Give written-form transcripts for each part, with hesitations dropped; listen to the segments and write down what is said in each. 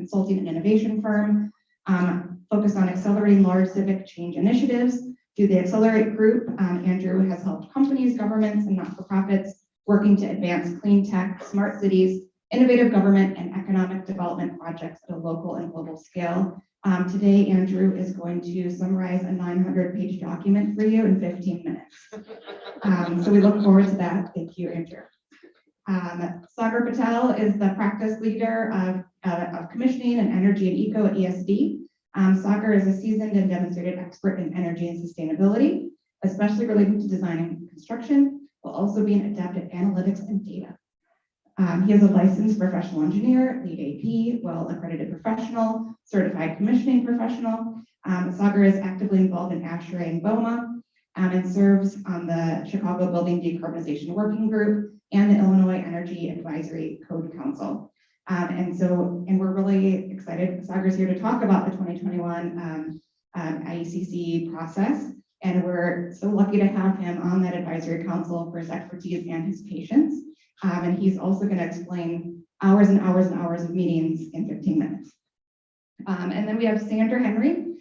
consulting and innovation firm focused on accelerating large civic change initiatives. Through the Accelerate Group, Andrew has helped companies, governments, and not-for-profits working to advance clean tech, smart cities, innovative government, and economic development projects at a local and global scale. Today, Andrew is going to summarize a 900-page document for you in 15 minutes. So we look forward to that. Thank you, Andrew. Sandra Patel is the practice leader of commissioning and energy and eco at ESD. Sagar is a seasoned and demonstrated expert in energy and sustainability, especially related to design and construction, while also being adept at analytics and data. He is a licensed professional engineer, lead AP, well-accredited professional, certified commissioning professional. Sagar is actively involved in ASHRAE and BOMA and serves on the Chicago Building Decarbonization Working Group and the Illinois Energy Advisory Code Council. And we're really excited. Sagar's here to talk about the 2021 IECC process. And we're so lucky to have him on that advisory council for his expertise and his patience. And he's also going to explain hours and hours and hours of meetings in 15 minutes. And then we have Sandra Henry.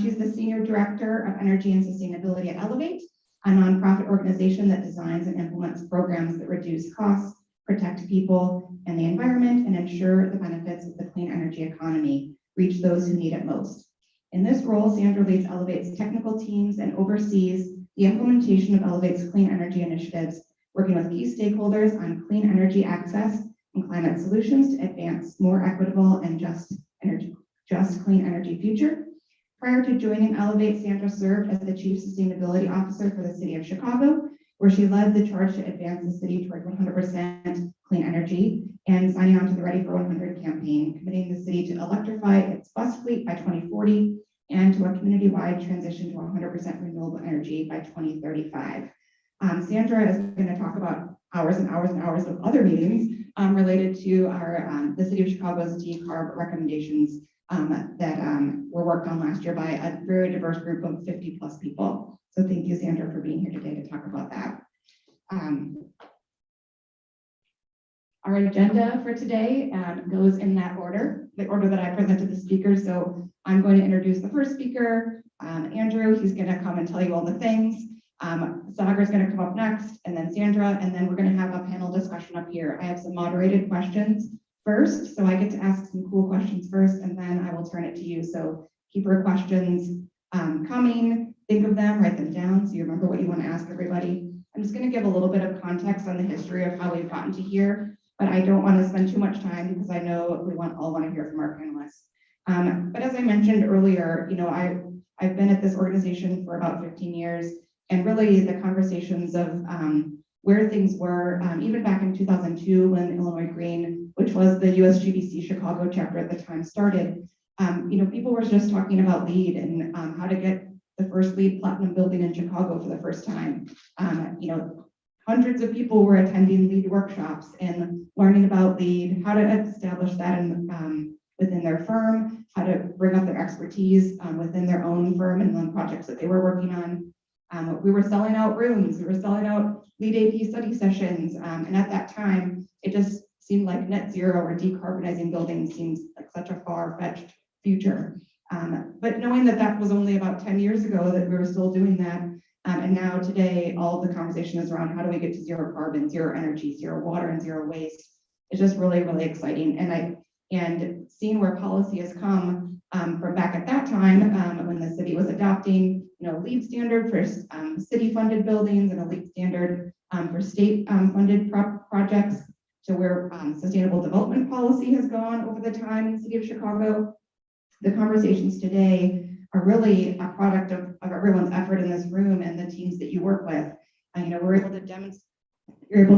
She's the Senior Director of Energy and Sustainability at Elevate, a nonprofit organization that designs and implements programs that reduce costs, protect people and the environment, and ensure the benefits of the clean energy economy reach those who need it most. In this role, Sandra leads Elevate's technical teams and oversees the implementation of Elevate's clean energy initiatives, working with key stakeholders on clean energy access and climate solutions to advance more equitable and just clean energy future. Prior to joining Elevate, Sandra served as the Chief Sustainability Officer for the City of Chicago, where she led the charge to advance the city toward 100% clean energy and signing on to the Ready for 100 campaign, committing the city to electrify its bus fleet by 2040 and to a community-wide transition to 100% renewable energy by 2035. Sandra is going to talk about hours and hours and hours of other meetings related to our the City of Chicago's Decarb recommendations that were worked on last year by a very diverse group of 50 plus people. So thank you, Sandra, for being here today to talk about that. Our agenda for today goes in that order, the order that I presented the speakers. So I'm going to introduce the first speaker, Andrew. He's going to come and tell you all the things. Sagar is going to come up next, and then Sandra, and then we're going to have a panel discussion up here. I have some moderated questions first, so I get to ask some cool questions first, and then I will turn it to you. So keep your questions coming, think of them, write them down so you remember what you want to ask everybody. I'm just going to give a little bit of context on the history of how we've gotten to here, but I don't want to spend too much time because I know we all want to hear from our panelists. But as I mentioned earlier, you know, I've been at this organization for about 15 years, and really the conversations of where things were, even back in 2002 when Illinois Green, which was the USGBC Chicago chapter at the time, started, you know, people were just talking about LEED and how to get the first LEED platinum building in Chicago for the first time. You know, hundreds of people were attending LEED workshops and learning about LEED, how to establish that within their firm, how to bring up their expertise within their own firm and on projects that they were working on. We were selling out rooms, we were selling out LEED AP study sessions, and at that time, it just seemed like net zero or decarbonizing buildings seems like such a far-fetched future. But knowing that that was only about 10 years ago that we were still doing that, and now today, all of the conversation is around how do we get to zero carbon, zero energy, zero water, and zero waste. It's just really, really exciting. And seeing where policy has come from back at that time when the city was adopting, you know, LEED standard for city-funded buildings and a LEED standard for state-funded projects, to where sustainable development policy has gone over the time in the city of Chicago. The conversations today are really a product of everyone's effort in this room and the teams that you work with. You know, you're able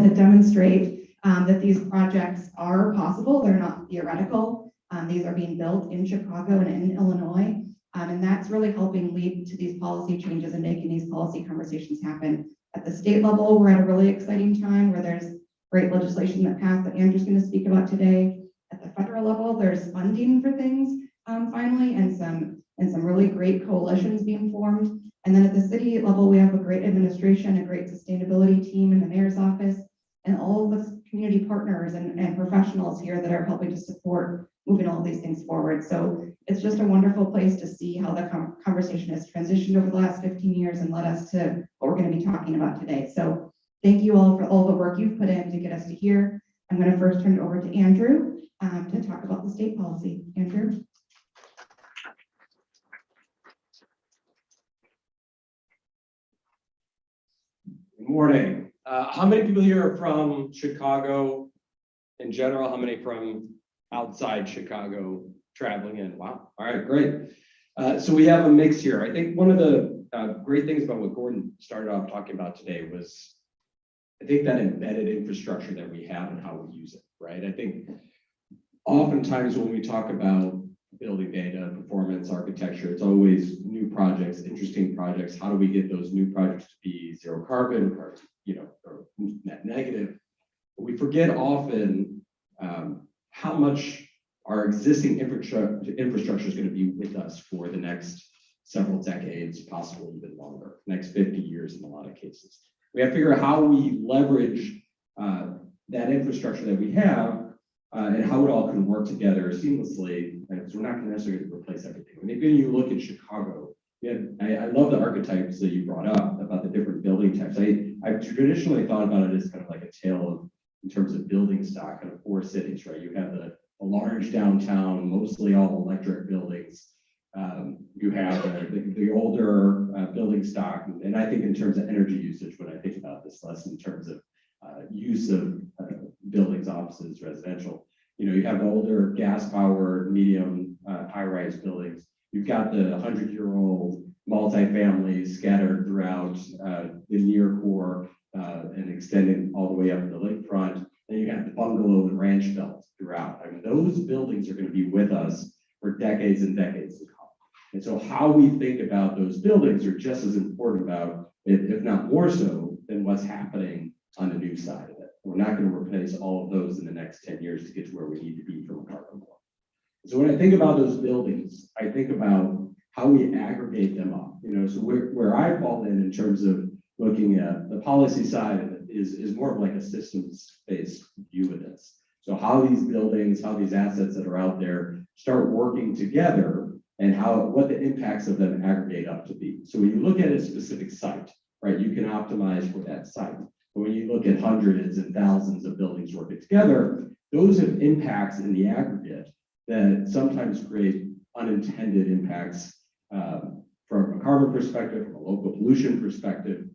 to demonstrate that these projects are possible. They're not theoretical. These are being built in Chicago and in Illinois. And that's really helping lead to these policy changes and making these policy conversations happen. At the state level, we're at a really exciting time where there's great legislation that passed that Andrew's going to speak about today. At the federal level, there's funding for things finally, and some really great coalitions being formed. And then at the city level, we have a great administration, a great sustainability team in the mayor's office, and all of the community partners and professionals here that are helping to support moving all these things forward. So it's just a wonderful place to see how the conversation has transitioned over the last 15 years and led us to what we're going to be talking about today. So thank you all for all the work you've put in to get us to here. I'm going to first turn it over to Andrew to talk about the state policy. Andrew. Good morning. How many people here are from Chicago in general? How many from outside Chicago traveling in? Wow. All right, great. So we have a mix here. I think one of the great things about what Gordon started off talking about today was, I think, that embedded infrastructure that we have and how we use it, right? I think oftentimes when we talk about building data, performance, architecture, it's always new projects, interesting projects. How do we get those new projects to be zero carbon, or, or net negative? But we forget often how much our existing infrastructure is going to be with us for the next several decades, possibly even longer, next 50 years in a lot of cases. We have to figure out how we leverage that infrastructure that we have and how it all can work together seamlessly, because we're not going to necessarily replace everything. When you look at Chicago, I love the archetypes that you brought up about the different building types. I've traditionally thought about it as kind of like a tale of, in terms of building stock, kind of four cities, right? You have a large downtown, mostly all electric buildings. You have the older building stock, and I think in terms of energy usage, when I think about this, less in terms of use of buildings, offices, residential. You have the older gas-powered, medium, high-rise buildings. You've got the 100-year-old multifamilies scattered throughout the near core and extending all the way up to the lakefront. Then you have the bungalow and ranch belt throughout. I mean, those buildings are going to be with us for decades and decades to come. And so how we think about those buildings are just as important about, if not more so, than what's happening on the new side of it. We're not going to replace all of those in the next 10 years to get to where we need to be from a carbon point. So when I think about those buildings, I think about how we aggregate them up. So where I fall in terms of looking at the policy side is more of like a systems-based view of this. So how these buildings, how these assets that are out there start working together, and what the impacts of them aggregate up to be. So when you look at a specific site, right, you can optimize for that site. But when you look at hundreds and thousands of buildings working together, those have impacts in the aggregate that sometimes create unintended impacts from a carbon perspective, from a local pollution perspective,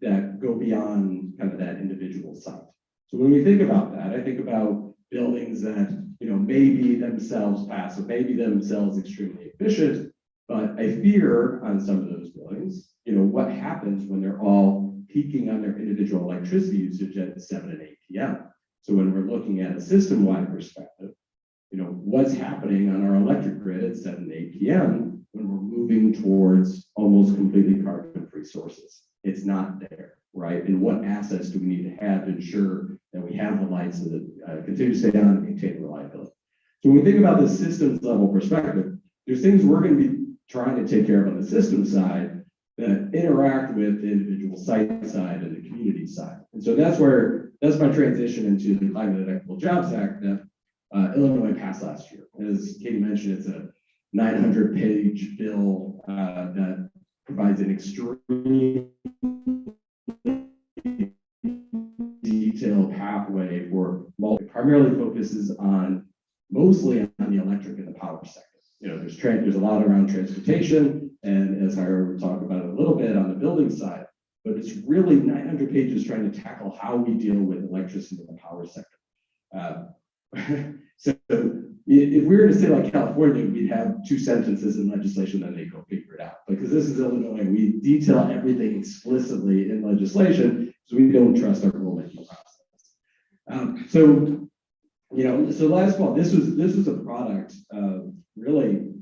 that go beyond kind of that individual site. So when we think about that, I think about buildings that maybe themselves passive, maybe themselves extremely efficient, but I fear on some of those buildings, what happens when they're all peaking on their individual electricity usage at 7 and 8 p.m. So when we're looking at a system-wide perspective, what's happening on our electric grid at 7 to 8 p.m. when we're moving towards almost completely carbon-free sources? It's not there, right? And what assets do we need to have to ensure that we have the lights that continue to stay on and maintain reliability? So when we think about the systems level perspective, there's things we're going to be trying to take care of on the system side that interact with the individual site side and the community side. And so that's my transition into the Climate Detectable Jobs Act that Illinois passed last year. As Katie mentioned, it's a 900-page bill that provides an extremely detailed pathway for primarily focuses mostly on the electric and the power sector. There's a lot around transportation, and as I already talked about it a little bit on the building side, but it's really 900 pages trying to tackle how we deal with electricity in the power sector. So if we were to say like California, we'd have 2 sentences in legislation, then they go figure it out. Because this is Illinois, we detail everything explicitly in legislation, so we don't trust our rulemaking process. So last fall, this was a product of really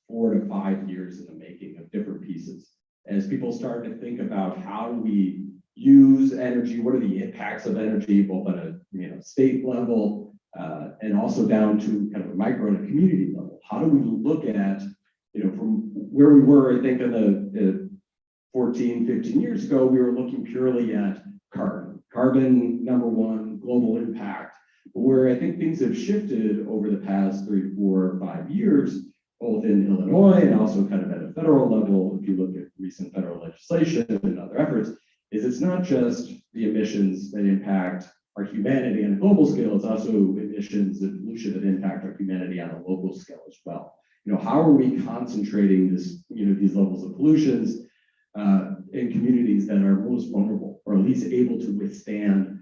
4 to 5 years in the making of different pieces. As people started to think about how we use energy, what are the impacts of energy, both on a state level, and also down to kind of a micro and a community level. How do we look at, from where we were, I think in the 14, 15 years ago, we were looking purely at carbon. Carbon, number one, global impact. But where I think things have shifted over the past 3, 4, 5 years, both in Illinois and also kind of at a federal level, if you look at recent federal legislation and other efforts, is it's not just the emissions that impact our humanity on a global scale, it's also emissions and pollution that impact our humanity on a local scale as well. How are we concentrating this, these levels of pollutions in communities that are most vulnerable, or at least able to withstand,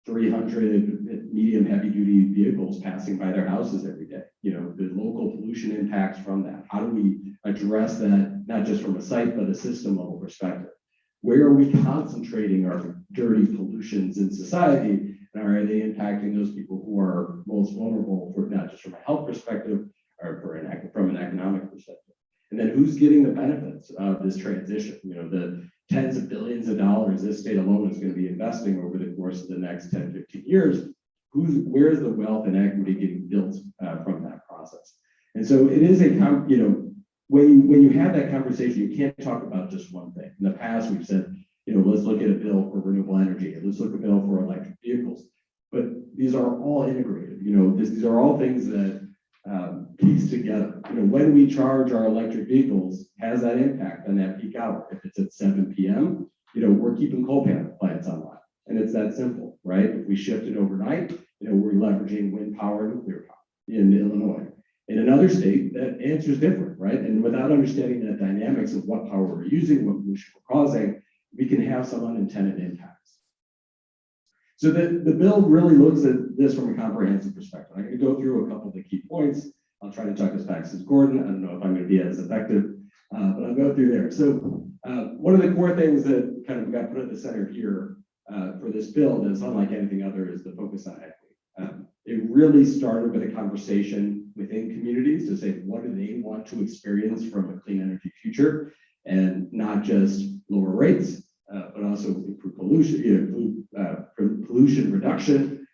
300 medium heavy duty vehicles passing by their houses every day, the local pollution impacts from that. How do we address that, not just from a site, but a system level perspective? Where are we concentrating our dirty pollutions in society? And are they impacting those people who are most vulnerable, for not just from a health perspective, or from an economic perspective? And then who's getting the benefits of this transition? The tens of billions of dollars this state alone is going to be investing over the course of the next 10, 15 years. Where's the wealth and equity getting built from that process? And so it is when you have that conversation, you can't talk about just one thing. In the past, we've said, let's look at a bill for renewable energy, let's look at a bill for electric vehicles. But these are all integrated. These are all things that piece together. When we charge our electric vehicles, has that impact on that peak hour? If it's at 7 p.m., we're keeping coal plants online, and it's that simple, right? If we shift it overnight, we're leveraging wind power and nuclear power in Illinois. In another state, that answer is different, right? And without understanding the dynamics of what power we're using, what pollution we're causing, we can have some unintended impacts. So the bill really looks at this from a comprehensive perspective. I'm going to go through a couple of the key points. I'll try to talk as fast as Gordon. I don't know if I'm going to be as effective, but I'll go through there. So one of the core things that kind of got put at the center here for this bill that's unlike anything other is the focus on equity. It really started with a conversation within communities to say, what do they want to experience from a clean energy future, and not just lower rates, but also improve pollution, pollution reduction,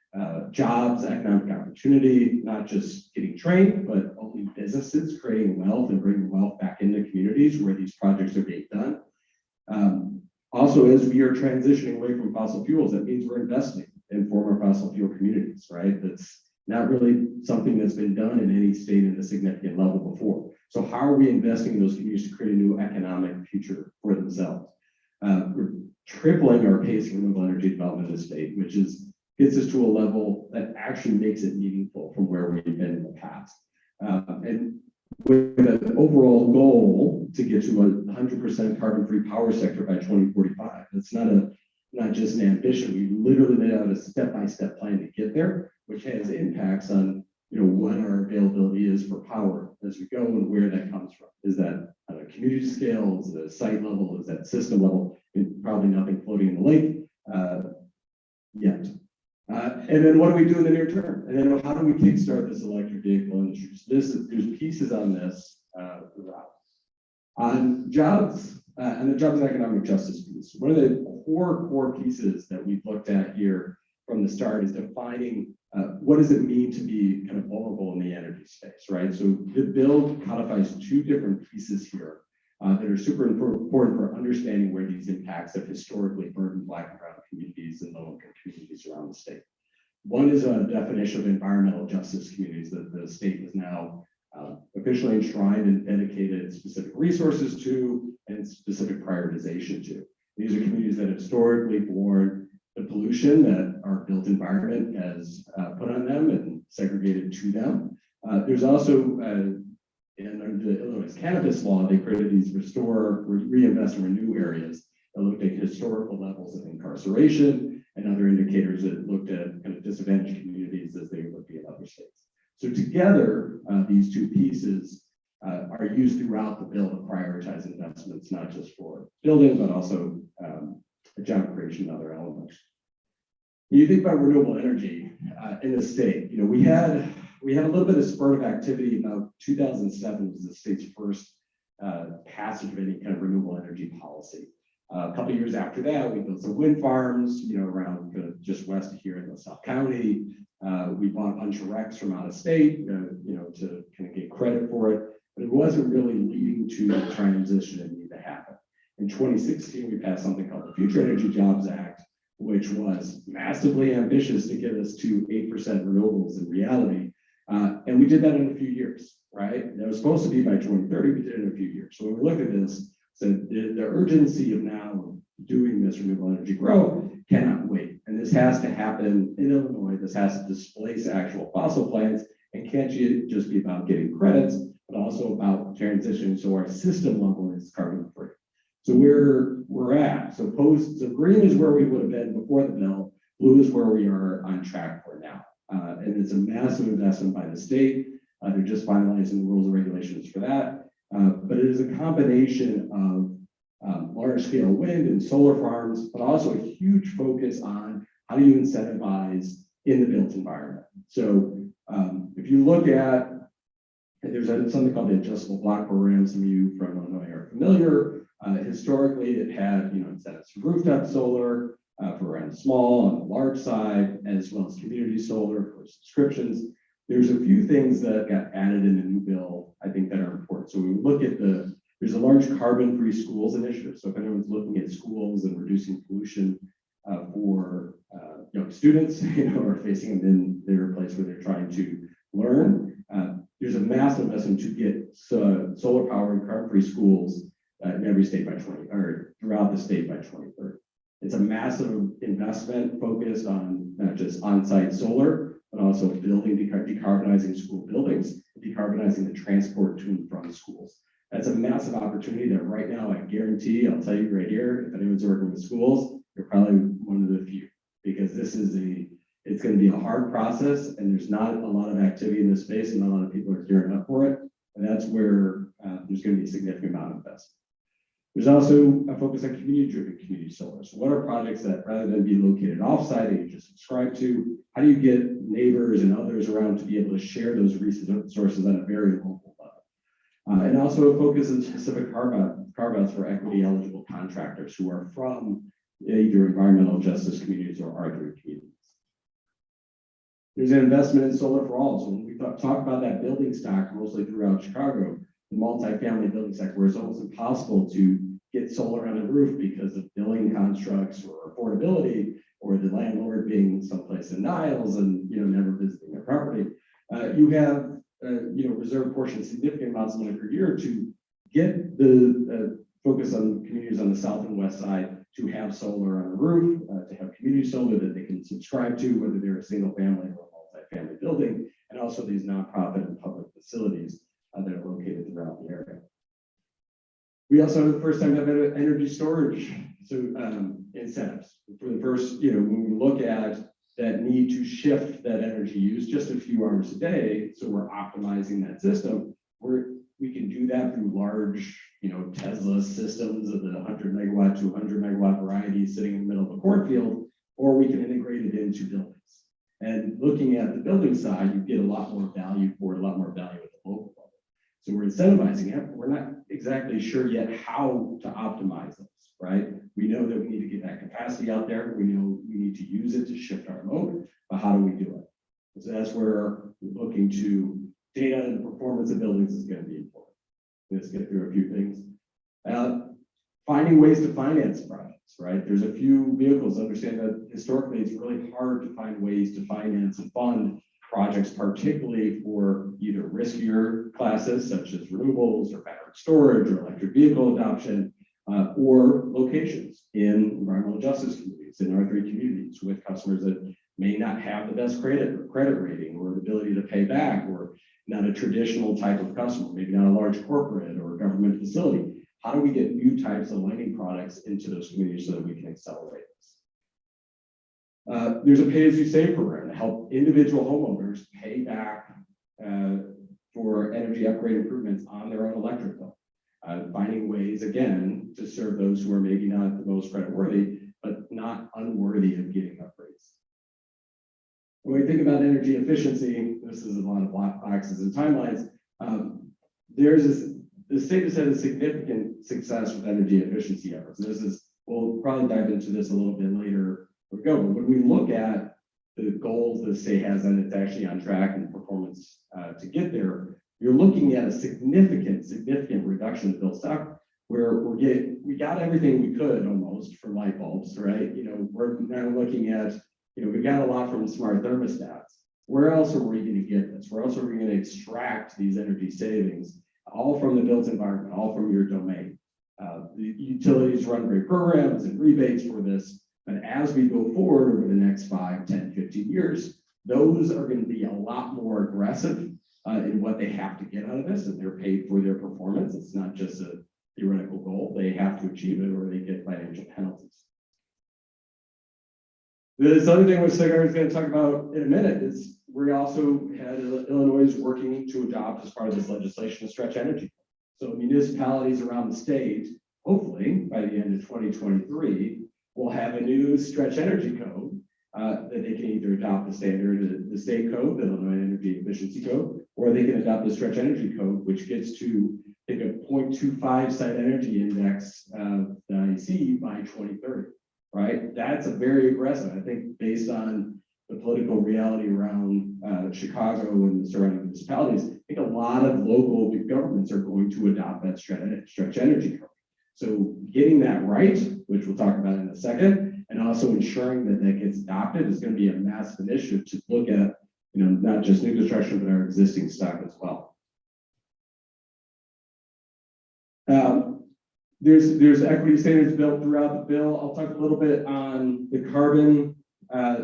jobs, economic opportunity, not just getting trained, but only businesses creating wealth and bringing wealth back into communities where these projects are being done. Also, as we are transitioning away from fossil fuels, that means we're investing in former fossil fuel communities, right? That's not really something that's been done in any state at a significant level before. So how are we investing in those communities to create a new economic future for themselves? We're tripling our pace of renewable energy development in the state, which gets us to a level that actually makes it meaningful from where we've been in the past. And with an overall goal to get to a 100% carbon-free power sector by 2045. It's not just an ambition. We literally laid out a step-by-step plan to get there, which has impacts on what our availability is for power as we go and where that comes from. Is that on a community scale? Is it a site level? Is that system level? And probably nothing floating in the lake yet. And then what do we do in the near term? And then how do we kickstart this electric vehicle industry? So there's pieces on this throughout. On jobs and the jobs and economic justice piece, one of the core pieces that we've looked at here from the start is defining what does it mean to be kind of vulnerable in the energy space, right? So the bill codifies two different pieces here that are super important for understanding where these impacts have historically burdened Black and brown communities and low-income communities around the state. One is a definition of environmental justice communities that the state has now officially enshrined and dedicated specific resources to and specific prioritization to. These are communities that have historically borne the pollution that our built environment has put on them and segregated to them. There's also, under the Illinois cannabis law, they created these restore, reinvest, and renew areas that looked at historical levels of incarceration and other indicators that looked at kind of disadvantaged communities as they would be in other states. So together, these two pieces are used throughout the bill to prioritize investments, not just for building, but also job creation and other elements. When you think about renewable energy in the state, we had a little bit of spurt of activity about 2007 was the state's first passage of any kind of renewable energy policy. A couple of years after that, we built some wind farms, around just west of here in LaSalle County. We bought a bunch of RECs from out of state, to kind of get credit for it, but it wasn't really leading to the transition that needed to happen. In 2016, we passed something called the Future Energy Jobs Act, which was massively ambitious to get us to 8% renewables in reality. And we did that in a few years, right? That was supposed to be by 2030, we did it in a few years. So when we look at this, so the urgency of now doing this renewable energy growth cannot wait. And this has to happen in Illinois. This has to displace actual fossil plants and can't just be about getting credits, but also about transitioning so our system level is carbon free. So we're at, so green is where we would have been before the bill, blue is where we are on track for now. And it's a massive investment by the state. They're just finalizing the rules and regulations for that. But it is a combination of large scale wind and solar farms, but also a huge focus on how do you incentivize in the built environment. So if you look at, there's something called the adjustable block program. Some of you from Illinois are familiar. Historically, it had incentives for rooftop solar, for around small on the large side, as well as community solar for subscriptions. There's a few things that got added in the new bill, I think, that are important. So we look at there's a large carbon-free schools initiative. So if anyone's looking at schools and reducing pollution for young students, or facing them in their place where they're trying to learn, there's a massive investment to get solar powered carbon-free schools in every state by throughout the state by 2030. It's a massive investment focused on not just on-site solar, but also building decarbonizing school buildings, decarbonizing the transport to and from schools. That's a massive opportunity that right now I guarantee, I'll tell you right here, if anyone's working with schools, you're probably one of the few, because it's going to be a hard process and there's not a lot of activity in this space and not a lot of people are gearing up for it. And that's where there's going to be a significant amount of investment. There's also a focus on community-driven community solar. So what are projects that rather than be located offsite and you just subscribe to, how do you get neighbors and others around to be able to share those resources on a very local level? And also a focus on specific carve-outs for equity eligible contractors who are from either environmental justice communities or R3 communities. There's an investment in solar for all. So when we talk about that building stock, mostly throughout Chicago, the multifamily building sector, where it's almost impossible to get solar on the roof because of billing constructs or affordability, or the landlord being someplace in Niles and never visiting their property. You have reserved portions, significant amounts of money per year to get the focus on communities on the south and west side to have solar on the roof, to have community solar that they can subscribe to, whether they're a single family or a multifamily building, and also these nonprofit and public facilities that are located throughout the area. We also, for the first time, have energy storage incentives. For the first, when we look at that need to shift that energy use just a few hours a day, so we're optimizing that system, we can do that through large, Tesla systems of the 100 megawatt to 100 megawatt variety sitting in the middle of a cornfield, or we can integrate it into buildings. And looking at the building side, you get a lot more value for it, a lot more value at the local level. So we're incentivizing it. We're not exactly sure yet how to optimize this, right? We know that we need to get that capacity out there. We know we need to use it to shift our load, but how do we do it? So that's where we're looking to data and performance of buildings is going to be important. Let's get through a few things. Finding ways to finance projects, right? There's a few vehicles. Understand that historically it's really hard to find ways to finance and fund projects, particularly for either riskier classes such as renewables or battery storage or electric vehicle adoption, or locations in environmental justice communities, in R3 communities with customers that may not have the best credit rating or ability to pay back, or not a traditional type of customer, maybe not a large corporate or government facility. How do we get new types of lending products into those communities so that we can accelerate this? There's a pay-as-you-save program to help individual homeowners pay back for energy upgrade improvements on their own electric bill. Finding ways, again, to serve those who are maybe not the most creditworthy, but not unworthy of getting upgrades. When we think about energy efficiency, this is a lot of black boxes and timelines. The state has had a significant success with energy efficiency efforts. We'll probably dive into this a little bit later. But when we look at the goals the state has, and it's actually on track and performance to get there, you're looking at a significant reduction in bill stock, we got everything we could almost for light bulbs, right? We're now looking at, we got a lot from smart thermostats. Where else are we going to get this? Where else are we going to extract these energy savings? All from the built environment, all from your domain. The utilities run great programs and rebates for this, but as we go forward over the next 5, 10, 15 years, those are going to be a lot more aggressive in what they have to get out of this, and they're paid for their performance. It's not just a theoretical goal. They have to achieve it or they get financial penalties. This other thing which Sandra is going to talk about in a minute is we also had Illinois working to adopt as part of this legislation stretch energy. So municipalities around the state, hopefully by the end of 2023, will have a new stretch energy code that they can either adopt the standard, the state code, the Illinois Energy Efficiency Code, or they can adopt the stretch energy code, which gets to take a 0.25 site energy index of the IEC by 2030, right? That's a very aggressive, I think, based on the political reality around Chicago and the surrounding municipalities. I think a lot of local governments are going to adopt that stretch energy code. So getting that right, which we'll talk about in a second, and also ensuring that that gets adopted is going to be a massive initiative to look at, not just new construction, but our existing stock as well. There's equity standards built throughout the bill. I'll talk a little bit on the carbon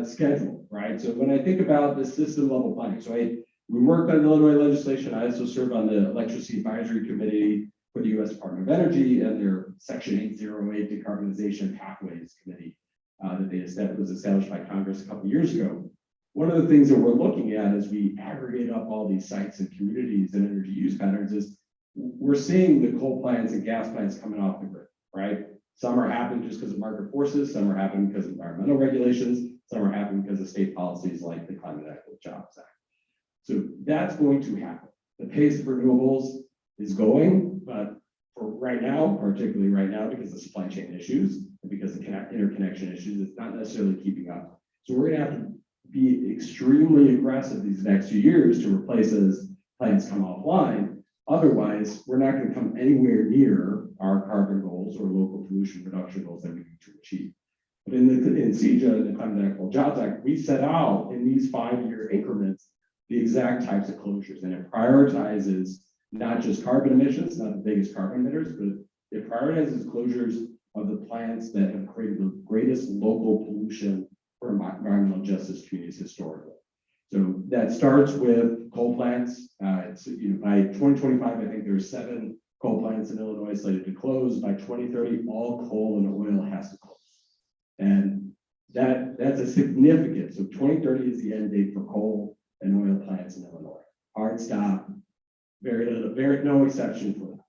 schedule, right? So when I think about the system level planning, so we worked on Illinois legislation. I also serve on the Electricity Advisory Committee for the U.S. Department of Energy and their Section 808 Decarbonization Pathways Committee that was established by Congress a couple of years ago. One of the things that we're looking at as we aggregate up all these sites and communities and energy use patterns is we're seeing the coal plants and gas plants coming off the grid, right? Some are happening just because of market forces, some are happening because of environmental regulations, some are happening because of state policies like the Untitled Chapter. So that's going to happen. The pace of renewables is going, but for right now, particularly right now, because of supply chain issues and because of interconnection issues, it's not necessarily keeping up. So we're going to have to be extremely aggressive these next few years to replace as plants come offline. Otherwise, we're not going to come anywhere near our carbon goals or local pollution reduction goals that we need to achieve. But in CEJA, the Climate Jobs Act, we set out in these 5-year increments the exact types of closures, and it prioritizes not just carbon emissions, not the biggest carbon emitters, but it prioritizes closures of the plants that have created the greatest local pollution for environmental justice communities historically. So that starts with coal plants. By 2025, I think there's 7 coal plants in Illinois slated to close. By 2030, all coal and oil has to close. And that's a significant, so 2030 is the end date for coal and oil plants in Illinois. Hard stop, no exception for that.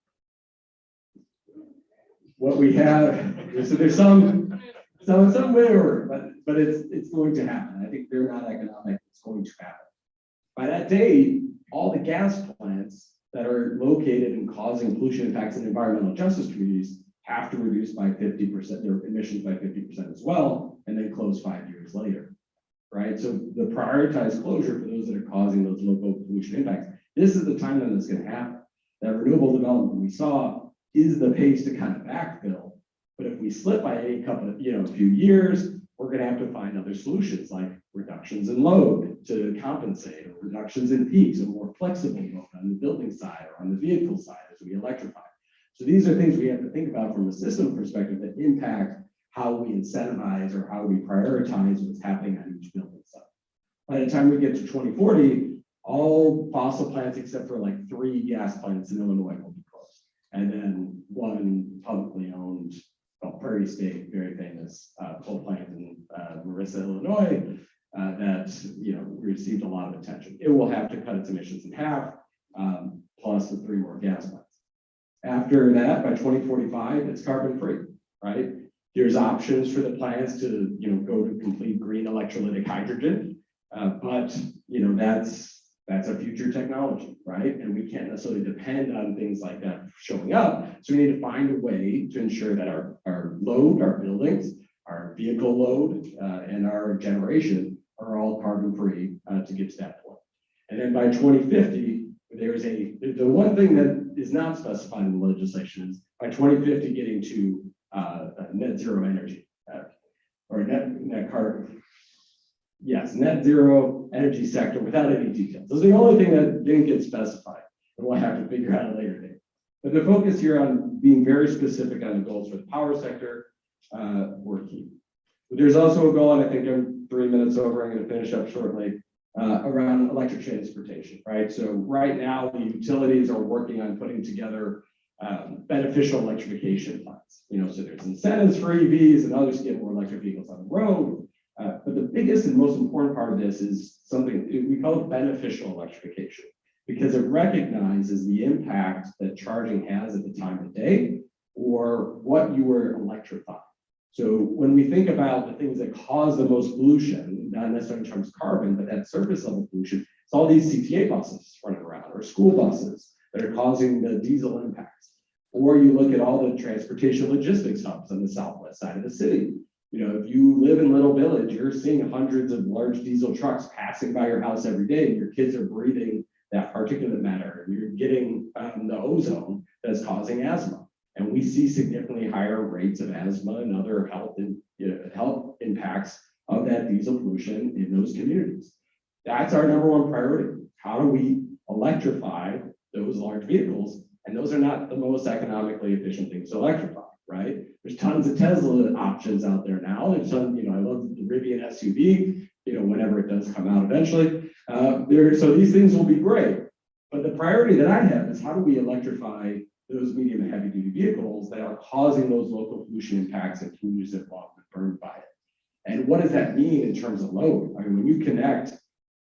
What we have, so there's some waiver, but it's going to happen. I think they're not economic, it's going to happen. By that date, all the gas plants that are located and causing pollution impacts in environmental justice communities have to reduce by 50%, their emissions by 50% as well, and then close 5 years later, right? So the prioritized closure for those that are causing those local pollution impacts, this is the timeline that's going to happen. That renewable development we saw is the pace to kind of backfill. But if we slip by a few years, we're going to have to find other solutions like reductions in load to compensate, or reductions in peaks, or more flexible mode on the building side or on the vehicle side as we electrify. So these are things we have to think about from a system perspective that impact how we incentivize or how we prioritize what's happening on each building site. By the time we get to 2040, all fossil plants except for like 3 gas plants in Illinois will be closed. And then 1 publicly owned Prairie State, very famous coal plant in Marissa, Illinois, that received a lot of attention. It will have to cut its emissions in half, plus the 3 more gas plants. After that, by 2045, it's carbon free, right? There's options for the plants to go to complete green electrolytic hydrogen, but that's a future technology, right? And we can't necessarily depend on things like that showing up. So we need to find a way to ensure that our load, our buildings, our vehicle load, and our generation are all carbon free to get to that point. And then by 2050, the one thing that is not specified in the legislation is by 2050 getting to net zero energy or net carbon. Yes, net zero energy sector without any details. Those are the only thing that didn't get specified, and we'll have to figure out a later date. But the focus here on being very specific on the goals for the power sector were key. But there's also a goal, and I think I'm 3 minutes over, I'm going to finish up shortly, around electric transportation, right? So right now, the utilities are working on putting together beneficial electrification plans. You know, so there's incentives for EVs and others to get more electric vehicles on the road. But the biggest and most important part of this is something we call it beneficial electrification, because it recognizes the impact that charging has at the time of day or what you were electrifying. So when we think about the things that cause the most pollution, not necessarily in terms of carbon, but that surface level pollution, it's all these CTA buses running around or school buses that are causing the diesel impacts. Or you look at all the transportation logistics hubs on the southwest side of the city. You know, if you live in Little Village, you're seeing hundreds of large diesel trucks passing by your house every day, and your kids are breathing that particulate matter, and you're getting the ozone that's causing asthma. And we see significantly higher rates of asthma and other health impacts of that diesel pollution in those communities. That's our #1 priority. How do we electrify those large vehicles? And those are not the most economically efficient things to electrify, right? There's tons of Tesla options out there now. There's some, you know, I love the Rivian SUV, you know, whenever it does come out eventually. So these things will be great. But the priority that I have is how do we electrify those medium and heavy duty vehicles that are causing those local pollution impacts and communities that have been burned by it. And what does that mean in terms of load? I mean, when you connect,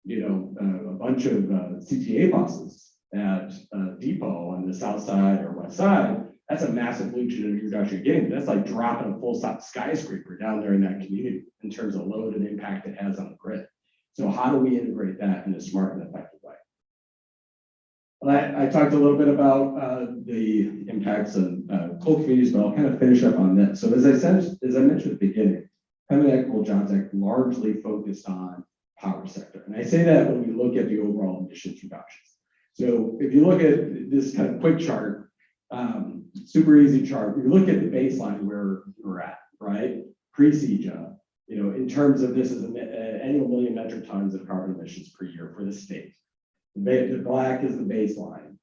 you know, a bunch of CTA buses at a depot on the south side or west side, that's a massive pollution reduction you're getting. That's like dropping a full skyscraper down there in that community in terms of load and impact it has on the grid. So how do we integrate that in a smart and effective way? Well, I talked a little bit about the impacts of coal communities, but I'll kind of finish up on this. So as I mentioned at the beginning, Climate Equitable Jobs Act largely focused on power sector. And I say that when we look at the overall emissions reductions. So if you look at this kind of quick chart, super easy chart, we look at the baseline where we're at, right? Pre-CEJA, you know, in terms of this is an annual 1 million metric tons of carbon emissions per year for the state. The black is the baseline.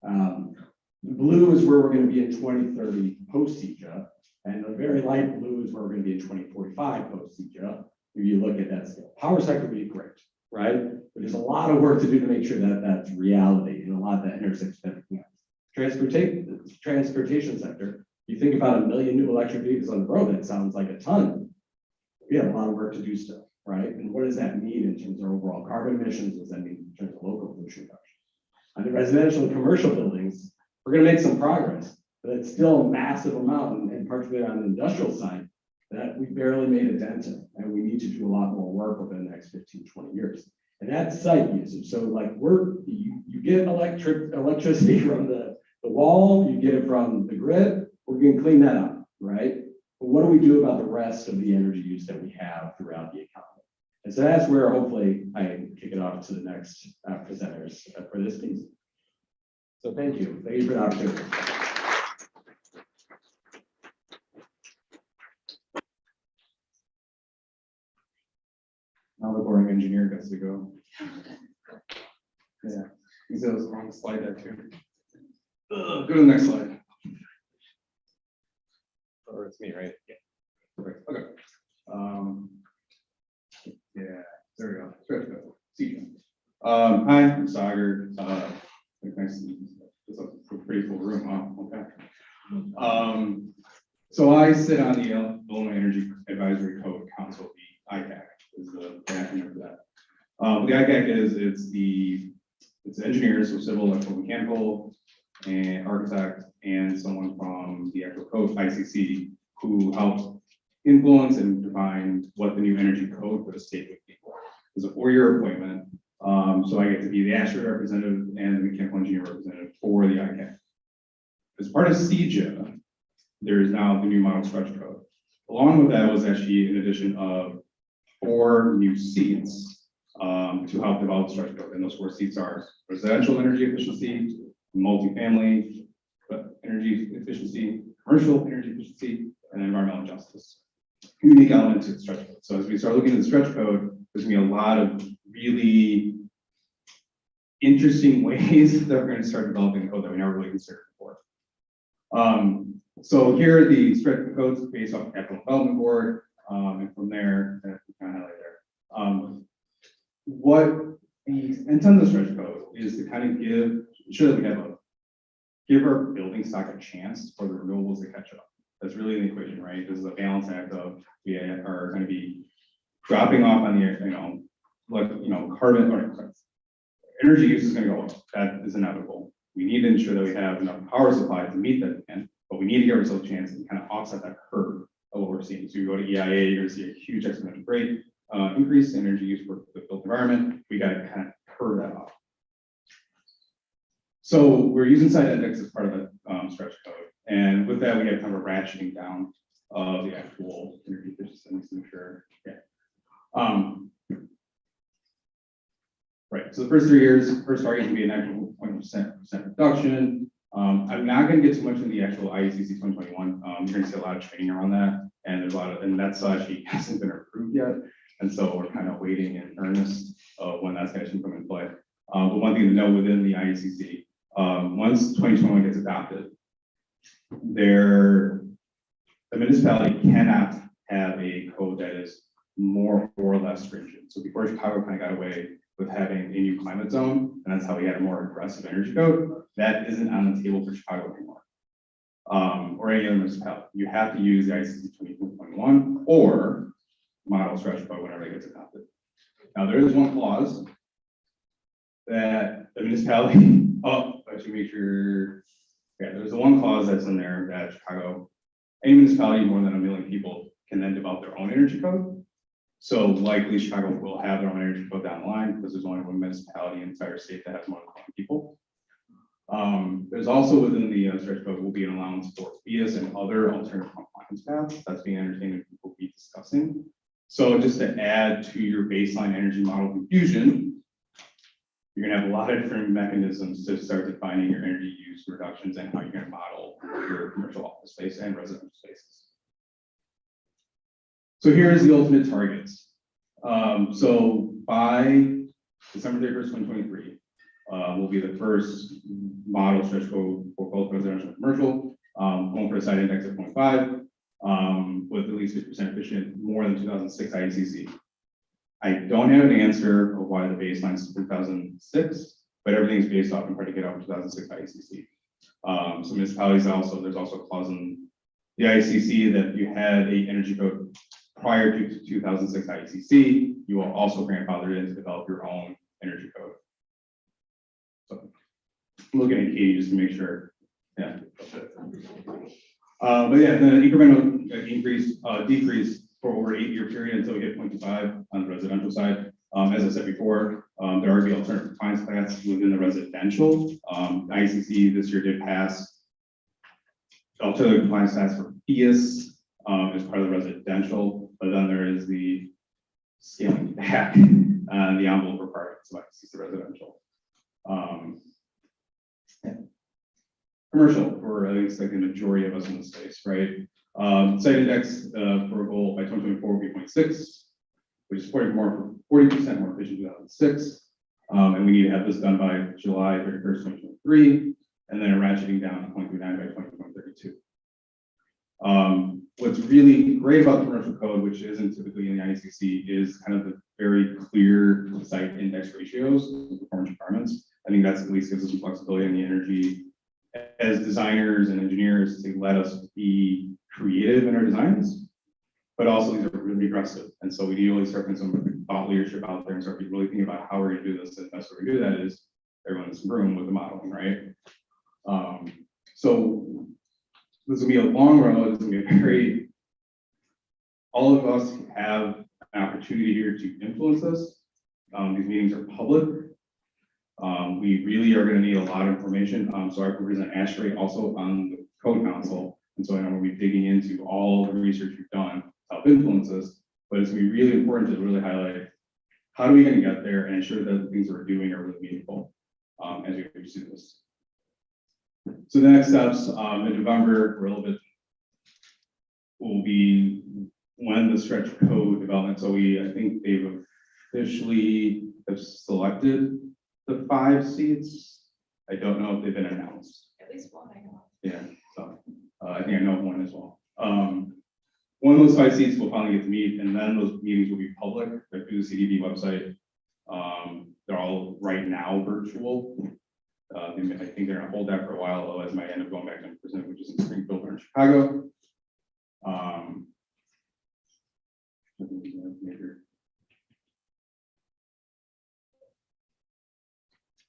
The blue is where we're going to be in 2030 post-CEJA, and the very light blue is where we're going to be in 2045 post-CEJA. If you look at that scale, power sector would be great, right? But there's a lot of work to do to make sure that that's reality, and a lot of that intersects with everything else. Transportation sector, you think about 1 million new electric vehicles on the road, that sounds like a ton. We have a lot of work to do still, right? And what does that mean in terms of overall carbon emissions? What does that mean in terms of local pollution reduction? On the residential and commercial buildings, we're going to make some progress, but it's still a massive amount, and particularly on the industrial side, that we barely made a dent in, and we need to do a lot more work over the next 15, 20 years. And that's site usage. So like you get electricity from the wall, you get it from the grid, we're going to clean that up, right? But what do we do about the rest of the energy use that we have throughout the economy? And so that's where hopefully I kick it off to the next presenters for this piece. So thank you. Thank you for the opportunity. Now the boring engineer gets to go. Yeah, he said it was the wrong slide there too. Go to the next slide. Or it's me, right? Yeah. Perfect. Okay. Yeah, there we go. There we go. See you. Hi, I'm Sagar. Nice to meet you. It's a pretty cool room. Wow. Okay. So I sit on the Illinois Energy Advisory Code Council, the ICAC is the acronym for that. What the ICAC is, it's engineers, so civil, electrical, mechanical, and architect, and someone from the actual code, ICC, who helps influence and define what the new energy code for the state would be. It's a 4-year appointment. So I get to be the ASHRAE representative and the mechanical engineer representative for the ICAC. As part of CEJA, there is now the new model structure code. Along with that was actually an addition of 4 new seats to help develop the structure code. And those 4 seats are residential energy efficiency, multifamily, but energy efficiency, commercial energy efficiency, and environmental justice. Unique element to the stretch code. So as we start looking at the stretch code, there's gonna be a lot of really interesting ways that we're going to start developing code that we never really considered before. So here are the stretch codes based off Capital Development Board, and from there, kind of highlight there. What the intent of the stretch code is to kind of ensure that we give our building stock a chance for the renewables to catch up. That's really the equation, right? This is a balance act of we are going to be dropping off on the carbon or energy use is going to go up. That is inevitable. We need to ensure that we have enough power supply to meet that demand, but we need to give ourselves a chance and kind of offset that curve of what we're seeing. So you go to EIA, you're going to see a huge exponential rate increase in energy use for the built environment. We got to kind of curve that off. So we're using site index as part of the stretch code. And with that, we have kind of a ratcheting down of the actual energy efficiency to make sure. Yeah. Right, so the first 3 years, first target can be an actual 0.1% reduction. I'm not going to get too much into the actual IECC 2021. You're going to see a lot of training around that, and there's a lot of, and that's actually hasn't been approved yet, and so we're kind of waiting in earnest of when that's going to come into play. But one thing to know within the IECC, once 2021 gets adopted, the municipality cannot have a code that is more or less stringent. So before Chicago kind of got away with having a new climate zone, and that's how we had a more aggressive energy code. That isn't on the table for Chicago anymore, or any other municipality. You have to use the ICC 2021 or model stretch code whenever it gets adopted. Now there is one clause that the municipality. I should make sure. Yeah, there's the one clause that's in there that Chicago, any municipality more than 1 million people can then develop their own energy code. So likely Chicago will have their own energy code down the line because there's only one municipality in the entire state that has more than 1 million people. There's also within the stretch code will be an allowance for FIAS and other alternative compliance paths that's being entertained and we'll be discussing. So just to add to your baseline energy model confusion, you're going to have a lot of different mechanisms to start defining your energy use reductions and how you're going to model your commercial office space and residential spaces. So here's the ultimate targets. So by December 31st, 2023, will be the first model stretch code for both residential and commercial, going for a site index of 0.5, with at least 50% efficient, more than 2006 IECC. I don't have an answer of why the baseline is 2006, but everything's based off and predicate off 2006 IECC. So municipalities also, there's also a clause in the IECC that if you had a energy code prior to 2006 IECC, you will also grandfather in to develop your own energy code. So I'm looking at Katie just to make sure. Yeah. But yeah, the incremental decrease for over an 8-year period until we hit 0.25 on the residential side. As I said before, there are the alternative compliance paths within the residential. IECC this year did pass alternative compliance paths for FIAS as part of the residential, but then there is the scaling back and the envelope requirements of IECC residential. Yeah. Commercial, for at least like the majority of us in the space, right? Site index for a goal by 2024 will be 0.6, which is 40% more efficient than 2006. And we need to have this done by July 31st, 2023, and then ratcheting down to 0.39 by 2032. What's really great about the commercial code, which isn't typically in the IECC, is kind of the very clear site index ratios and performance requirements. I think that's at least gives us some flexibility in the energy as designers and engineers to let us be creative in our designs, but also these are really aggressive. And so we need to really start putting some thought leadership out there and start really thinking about how we're going to do this. And the best way to do that is everyone in this room with the modeling, right? So this is going to be a long road. It's going to be all of us have an opportunity here to influence this. These meetings are public. We really are going to need a lot of information. So I represent ASHRAE also on the Code Council. And so I know we'll be digging into all the research we've done to help influence this, but it's going to be really important to really highlight how are we going to get there and ensure that the things we're doing are really meaningful as we pursue this. So the next steps, in November, we're a little bit, will be when the stretch code development, so I think they've officially have selected the 5 seats. I don't know if they've been announced. At least one I know. Yeah, so, I think I know of one as well. One of those 5 seats will finally get to meet, and then those meetings will be public, like through the CDB website. They're all right now virtual. I think they're gonna hold that for a while, otherwise might end up going back to in person, which is in Springfield or in Chicago.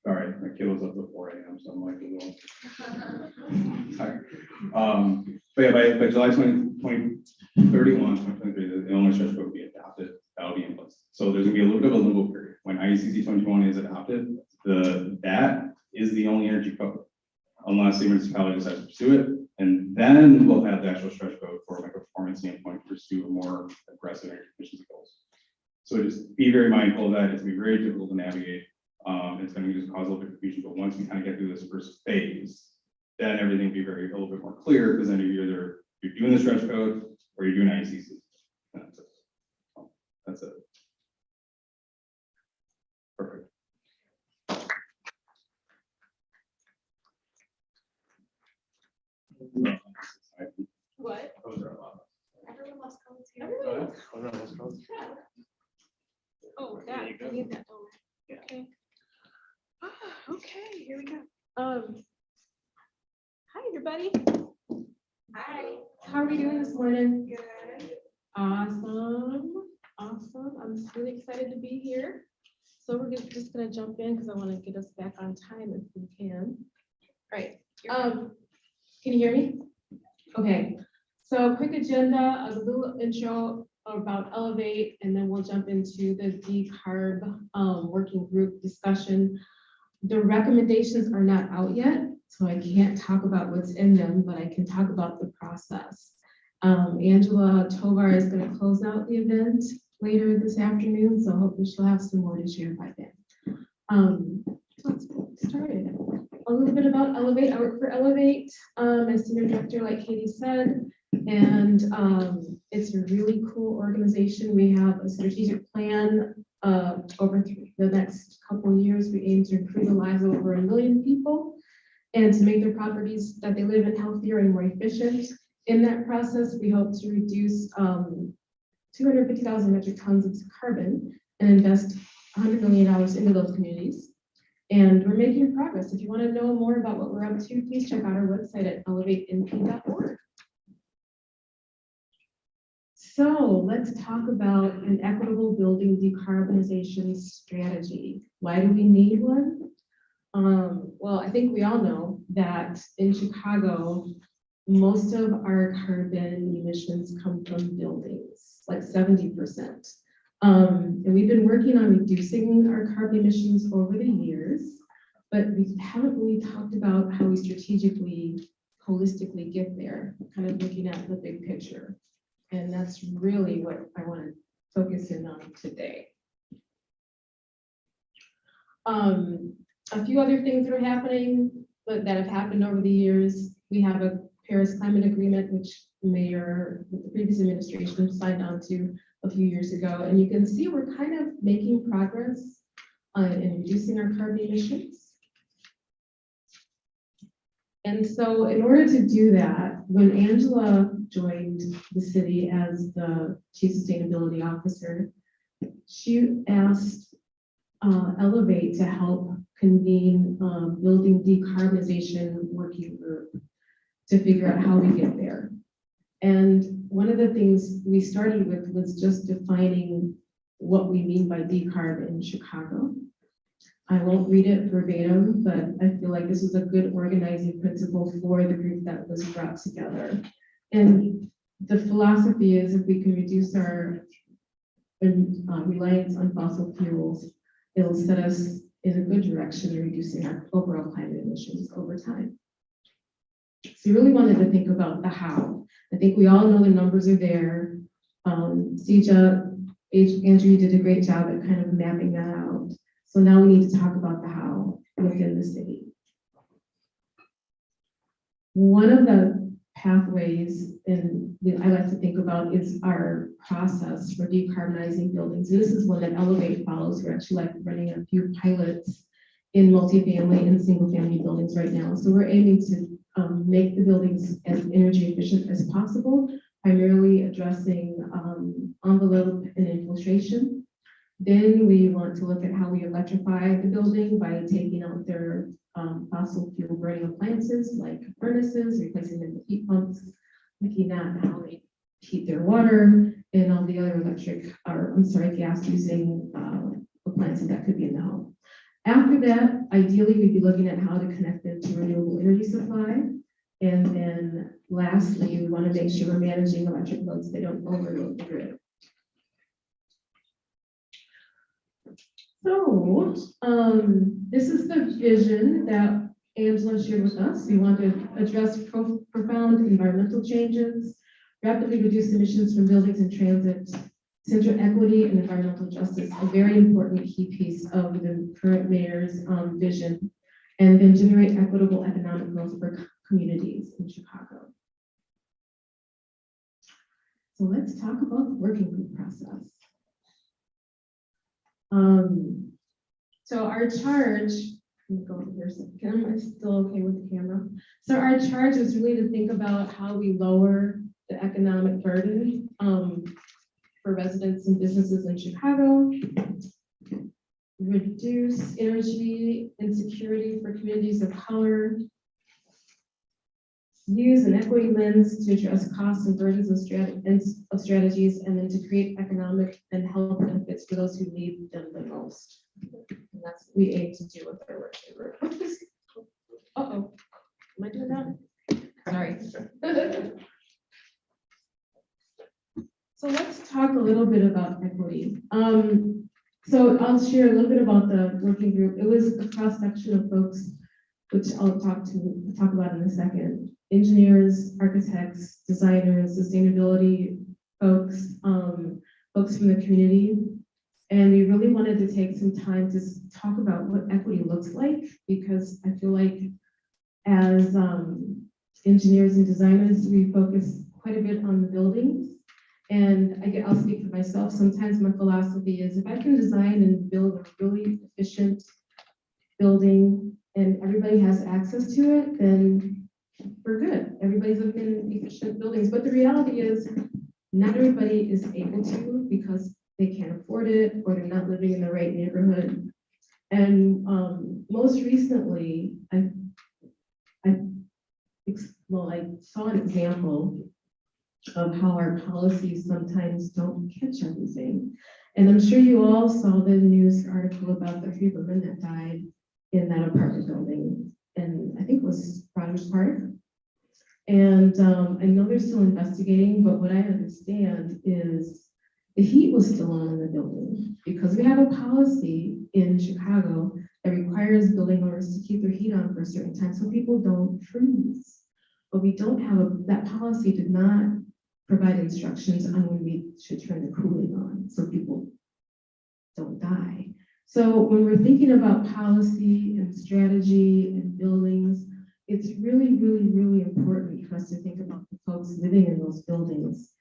Sorry, my kid was up at 4 a.m., so I'm like a little tired. But yeah, by July 2031, 2023, the Illinois stretch code will be adopted. That'll be in place. So there's gonna be a little bit of a limbo period. When IECC 2021 is adopted, that is the only energy code, unless the municipality decides to pursue it. And then we'll have the actual stretch code for like a performance standpoint to pursue a more aggressive energy efficiency goals. So just be very mindful of that. It's gonna be very difficult to navigate. It's going to just cause a little bit of confusion, but once we kind of get through this first phase, then everything will be a little bit more clear, because then you're doing the stretch code or you're doing IECC. That's it. That's it. Perfect. What? Everyone loves codes here. Oh, that, I need that. Oh, okay. Okay, here we go. Hi, everybody. Hi. How are we doing this morning? Good. Awesome. Awesome. I'm just really excited to be here. So we're just gonna jump in because I want to get us back on time if we can. All right. Can you hear me? Okay. So quick agenda, a little intro about Elevate, and then we'll jump into the Decarb working group discussion. The recommendations are not out yet, so I can't talk about what's in them, but I can talk about the process. Angela Tovar is going to close out the event later this afternoon, so hopefully she'll have some more to share by then. Let's get started. A little bit about Elevate. I work for Elevate as senior director, like Katie said, and it's a really cool organization. We have a strategic plan over the next couple of years. We aim to improve the lives of over 1 million people and to make their properties that they live in healthier and more efficient. In that process, we hope to reduce 250,000 metric tons of carbon and invest $100 million into those communities. And we're making progress. If you want to know more about what we're up to, please check out our website at elevateinp.org. So let's talk about an equitable building decarbonization strategy. Why do we need one? Well, I think we all know that in Chicago, most of our carbon emissions come from buildings, like 70%. And we've been working on reducing our carbon emissions over the years, but we haven't really talked about how we strategically, holistically get there, kind of looking at the big picture. And that's really what I want to focus in on today. A few other things that are happening, but that have happened over the years. We have a Paris Climate Agreement, which the previous administration signed on to a few years ago. And you can see we're kind of making progress in reducing our carbon emissions. And so in order to do that, when Angela joined the city as the Chief Sustainability Officer, she asked Elevate to help convene building decarbonization working group to figure out how we get there. And one of the things we started with was just defining what we mean by decarb in Chicago. I won't read it verbatim, but I feel like this is a good organizing principle for the group that was brought together. And the philosophy is if we can reduce our reliance on fossil fuels, it'll set us in a good direction in reducing our overall climate emissions over time. So we really wanted to think about the how. I think we all know the numbers are there. Sija, Andrew, you did a great job at kind of mapping that out. So now we need to talk about the how within the city. One of the pathways, and I like to think about, is our process for decarbonizing buildings. This is one that Elevate follows. We're actually like running a few pilots in multifamily and single family buildings right now. So we're aiming to make the buildings as energy efficient as possible, primarily addressing envelope and infiltration. Then we want to look at how we electrify the building by taking out their fossil fuel burning appliances like furnaces, replacing them with heat pumps, looking at how they heat their water and all the other gas using appliances that could be in the home. After that, ideally, we'd be looking at how to connect them to renewable energy supply. And then lastly, we want to make sure we're managing electric loads so they don't overload the grid. So this is the vision that Angela shared with us. We want to address profound environmental changes, rapidly reduce emissions from buildings and transit, center equity and environmental justice, a very important key piece of the current mayor's vision, and then generate equitable economic growth for communities in Chicago. So let's talk about the working group process. So our charge, let me go over here. Am I still okay with the camera? So our charge is really to think about how we lower the economic burden for residents and businesses in Chicago, reduce energy insecurity for communities of color, use an equity lens to address costs and burdens of strategies, and then to create economic and health benefits for those who need them the most. And that's what we aim to do with our working group. Uh-oh, am I doing that? Sorry. So let's talk a little bit about equity. So I'll share a little bit about the working group. It was a cross section of folks, which I'll talk about in a second. Engineers, architects, designers, sustainability folks, folks from the community. And we really wanted to take some time to talk about what equity looks like, because I feel like as engineers and designers, we focus quite a bit on the buildings. And I'll speak for myself. Sometimes my philosophy is if I can design and build a really efficient building and everybody has access to it, then we're good. Everybody's living in efficient buildings. But the reality is not everybody is able to because they can't afford it or they're not living in the right neighborhood. And most recently, I saw an example of how our policies sometimes don't catch everything. And I'm sure you all saw the news article about the 3 women that died in that apartment building, and I think it was Rogers Park. And I know they're still investigating, but what I understand is the heat was still on in the building because we have a policy in Chicago that requires building owners to keep their heat on for a certain time so people don't freeze. But we don't have that policy did not provide instructions on when we should turn the cooling on so people don't die. So when we're thinking about policy and strategy and buildings, it's really, really, really important for us to think about the folks living in those buildings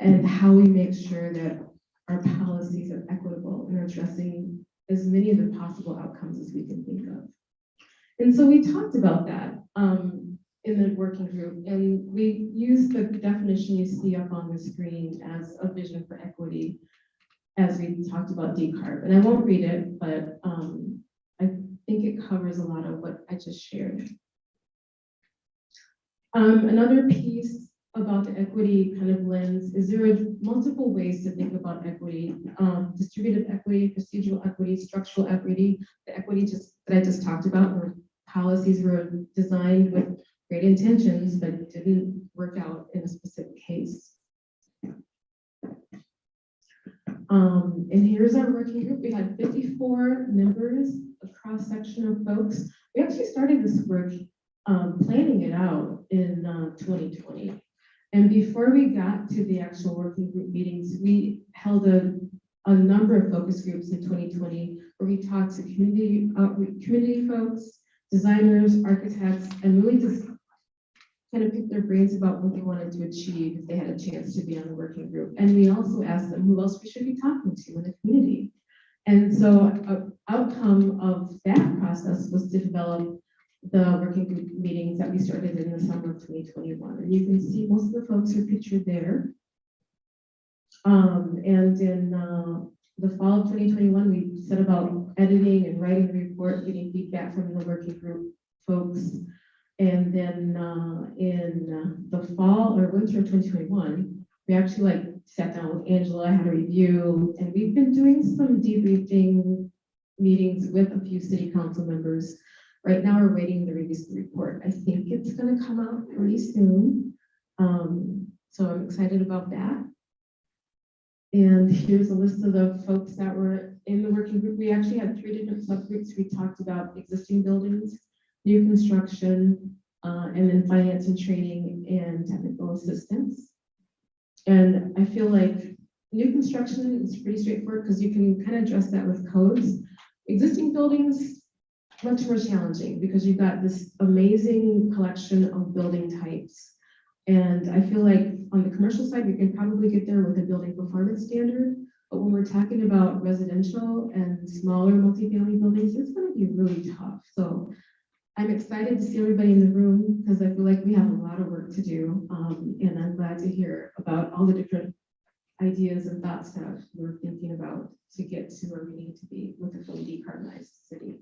and how we make sure that our policies are equitable and are addressing as many of the possible outcomes as we can think of. And so we talked about that in the working group, and we used the definition you see up on the screen as a vision for equity as we talked about Decarb. And I won't read it, but I think it covers a lot of what I just shared. Another piece about the equity kind of lens is there are multiple ways to think about equity: distributive equity, procedural equity, structural equity. The equity that I just talked about, where policies were designed with great intentions but didn't work out in a specific case. And here's our working group. We had 54 members, a cross section of folks. We actually started this work planning it out in 2020. And before we got to the actual working group meetings, we held a number of focus groups in 2020 where we talked to community folks, designers, architects, and really just kind of pick their brains about what they wanted to achieve if they had a chance to be on the working group. And we also asked them who else we should be talking to in the community. And so an outcome of that process was to develop the working group meetings that we started in the summer of 2021. And you can see most of the folks are pictured there. And in the fall of 2021, we set about editing and writing the report, getting feedback from the working group folks. And then in the fall or winter of 2021, we actually sat down with Angela, had a review, and we've been doing some debriefing meetings with a few city council members. Right now, we're waiting to release the report. I think it's going to come out pretty soon. So I'm excited about that. And here's a list of the folks that were in the working group. We actually had 3 different subgroups. We talked about existing buildings, new construction, and then finance and training and technical assistance. And I feel like new construction is pretty straightforward because you can kind of address that with codes. Existing buildings, much more challenging because you've got this amazing collection of building types. And I feel like on the commercial side, we can probably get there with a building performance standard. But when we're talking about residential and smaller multifamily buildings, it's going to be really tough. So I'm excited to see everybody in the room because I feel like we have a lot of work to do. And I'm glad to hear about all the different ideas and thoughts that we're thinking about to get to where we need to be with a fully decarbonized city.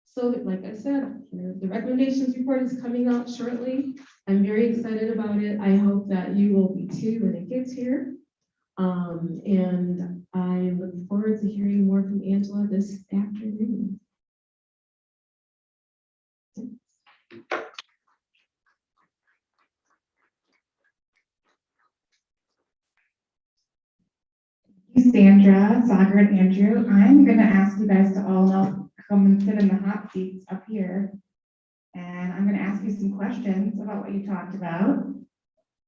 So like I said, the recommendations report is coming out shortly. I'm very excited about it. I hope that you will be too when it gets here. And I look forward to hearing more from Angela this afternoon. Sandra, Sandra, and Andrew, I'm going to ask you guys to all now come and sit in the hot seats up here. And I'm going to ask you some questions about what you talked about.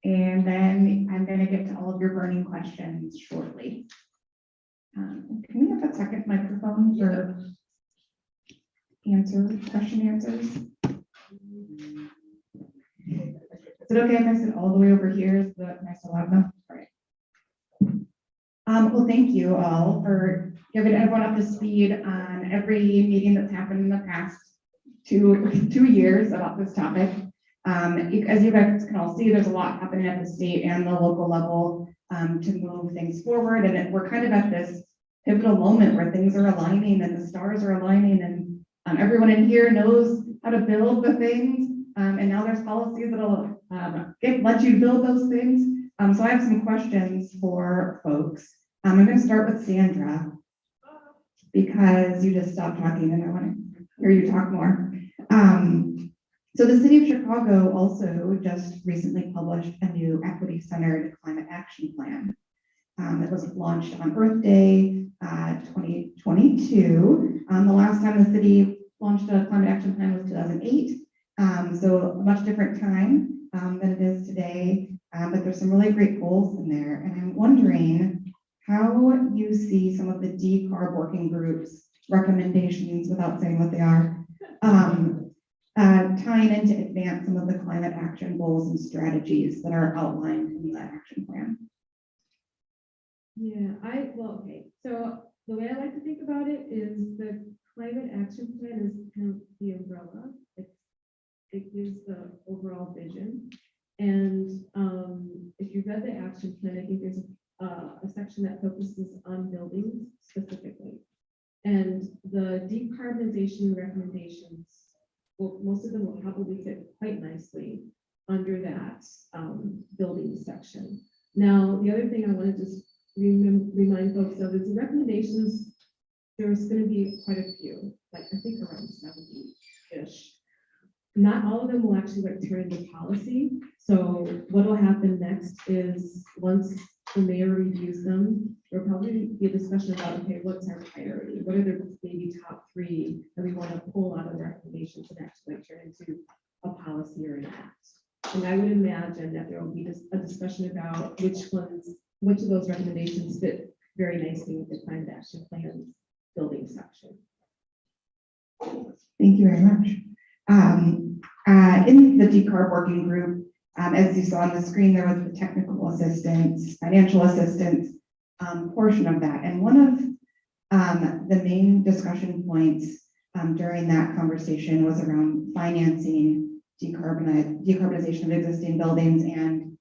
And then I'm going to get to all of your burning questions shortly. Can we have a second microphone for question answers? Is it okay if I sit all the way over here? Is that nice and loud enough? All right. Well, thank you all for giving everyone up to speed on every meeting that's happened in the past two years about this topic. As you guys can all see, there's a lot happening at the state and the local level to move things forward. And we're kind of at this pivotal moment where things are aligning and the stars are aligning and everyone in here knows how to build the things. And now there's policies that'll let you build those things. So I have some questions for folks. I'm going to start with Sandra because you just stopped talking and I want to hear you talk more. So the city of Chicago also just recently published a new equity-centered climate action plan that was launched on Earth Day 2022. The last time the city launched a climate action plan was 2008. So a much different time than it is today. But there's some really great goals in there. And I'm wondering how you see some of the Decarb working groups recommendations, without saying what they are, tying in to advance some of the climate action goals and strategies that are outlined in the action plan. Yeah, okay. So the way I like to think about it is the climate action plan is kind of the umbrella. It gives the overall vision. And if you read the action plan, I think there's a section that focuses on buildings specifically. And the decarbonization recommendations, well, most of them will probably fit quite nicely under that building section. Now, the other thing I want to just remind folks of is the recommendations, there's going to be quite a few, like I think around 70-ish. Not all of them will actually turn into policy. So what will happen next is once the mayor reviews them, there'll probably be a discussion about, okay, what's our priority? What are the maybe top 3 that we want to pull out of recommendations and actually turn into a policy or an act? And I would imagine that there will be a discussion about which of those recommendations fit very nicely with the climate action plan building section. Thank you very much. In the Decarb working group, as you saw on the screen, there was the technical assistance, financial assistance portion of that. And one of the main discussion points during that conversation was around financing decarbonization of existing buildings and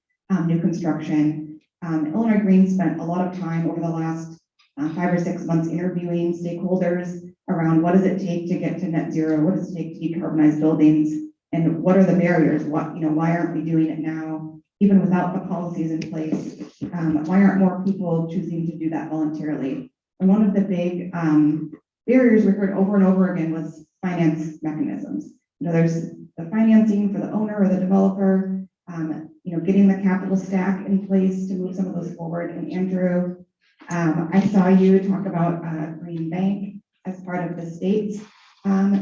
new construction. Illinois Green spent a lot of time over the last 5 or 6 months interviewing stakeholders around what does it take to get to net zero, what does it take to decarbonize buildings, and what are the barriers? Why aren't we doing it now, even without the policies in place? Why aren't more people choosing to do that voluntarily? And one of the big barriers we heard over and over again was finance mechanisms. There's the financing for the owner or the developer, getting the capital stack in place to move some of those forward. And Andrew, I saw you talk about Green Bank as part of the state's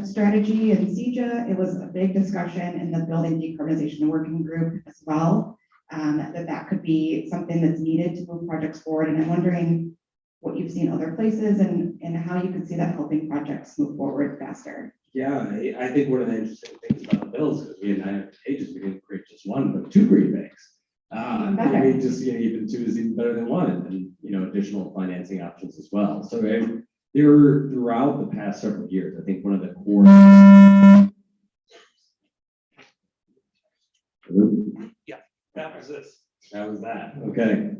strategy and CEJA. It was a big discussion in the Building Decarbonization Working Group as well, that could be something that's needed to move projects forward. And I'm wondering what you've seen other places and how you could see that helping projects move forward faster. Yeah, I think one of the interesting things about the bills is we had 900 pages, we didn't create just one, but 2 green banks. I mean, just even 2 is even better than 1, and additional financing options as well. So there, throughout the past several years, I think one of the core. Yeah, that was this. That was that. Okay.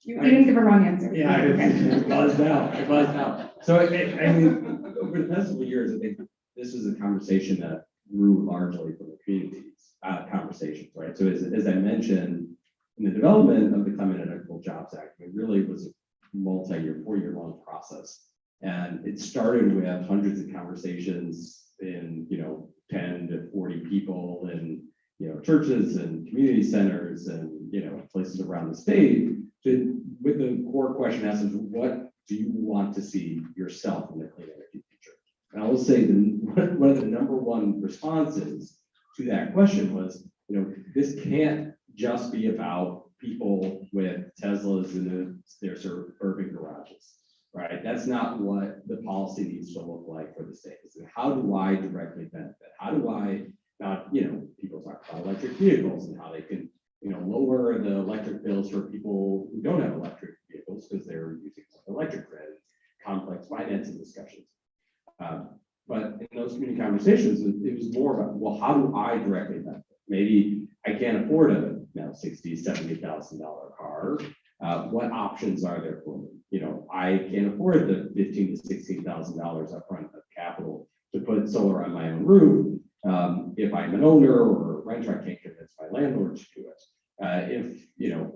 You didn't give a wrong answer. Yeah, it buzzed out. It buzzed out. So I mean, over the past couple of years, I think this is a conversation that grew largely from the community's conversations, right? So as I mentioned, in the development of the Climate and Equitable Jobs Act, it really was a multi-year, 4-year-long process. And it started with hundreds of conversations in, 10 to 40 people in, churches and community centers and, places around the state, with the core question asked is, what do you want to see yourself in the clean energy future? And I will say one of the number one responses to that question was, this can't just be about people with Teslas in their suburban garages, right? That's not what the policy needs to look like for the state. And how do I directly benefit? How do I not, people talk about electric vehicles and how they can, lower the electric bills for people who don't have electric vehicles because they're using electric grid, complex financing discussions. But in those community conversations, it was more about, well, how do I directly benefit? Maybe I can't afford a $60,000, $70,000 car. What options are there for me? I can't afford the $15,000 to $16,000 upfront of capital to put solar on my own roof. If I'm an owner or a renter, I can't convince my landlord to do it. If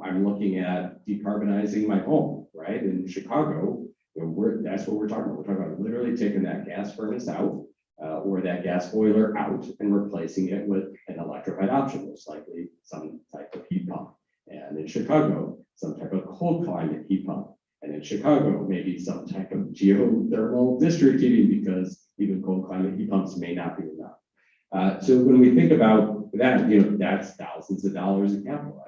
I'm looking at decarbonizing my home, right? In Chicago, that's what we're talking about. We're talking about literally taking that gas furnace out or that gas boiler out and replacing it with an electrified option, most likely some type of heat pump. And in Chicago, some type of cold climate heat pump. And in Chicago, maybe some type of geothermal district heating, because even cold climate heat pumps may not be enough. So when we think about that, that's thousands of dollars of capital.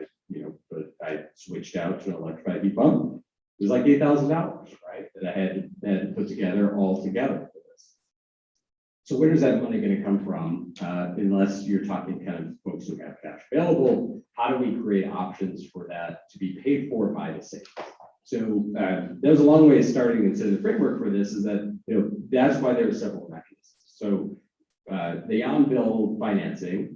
But I switched out to an electrified heat pump. It was like $8,000, right? That I had to put together all together for this. So where is that money going to come from? Unless you're talking kind of folks who have cash available, how do we create options for that to be paid for by the state? So there's a long way of starting, and so the framework for this is that that's why there are several mechanisms. So the on-bill financing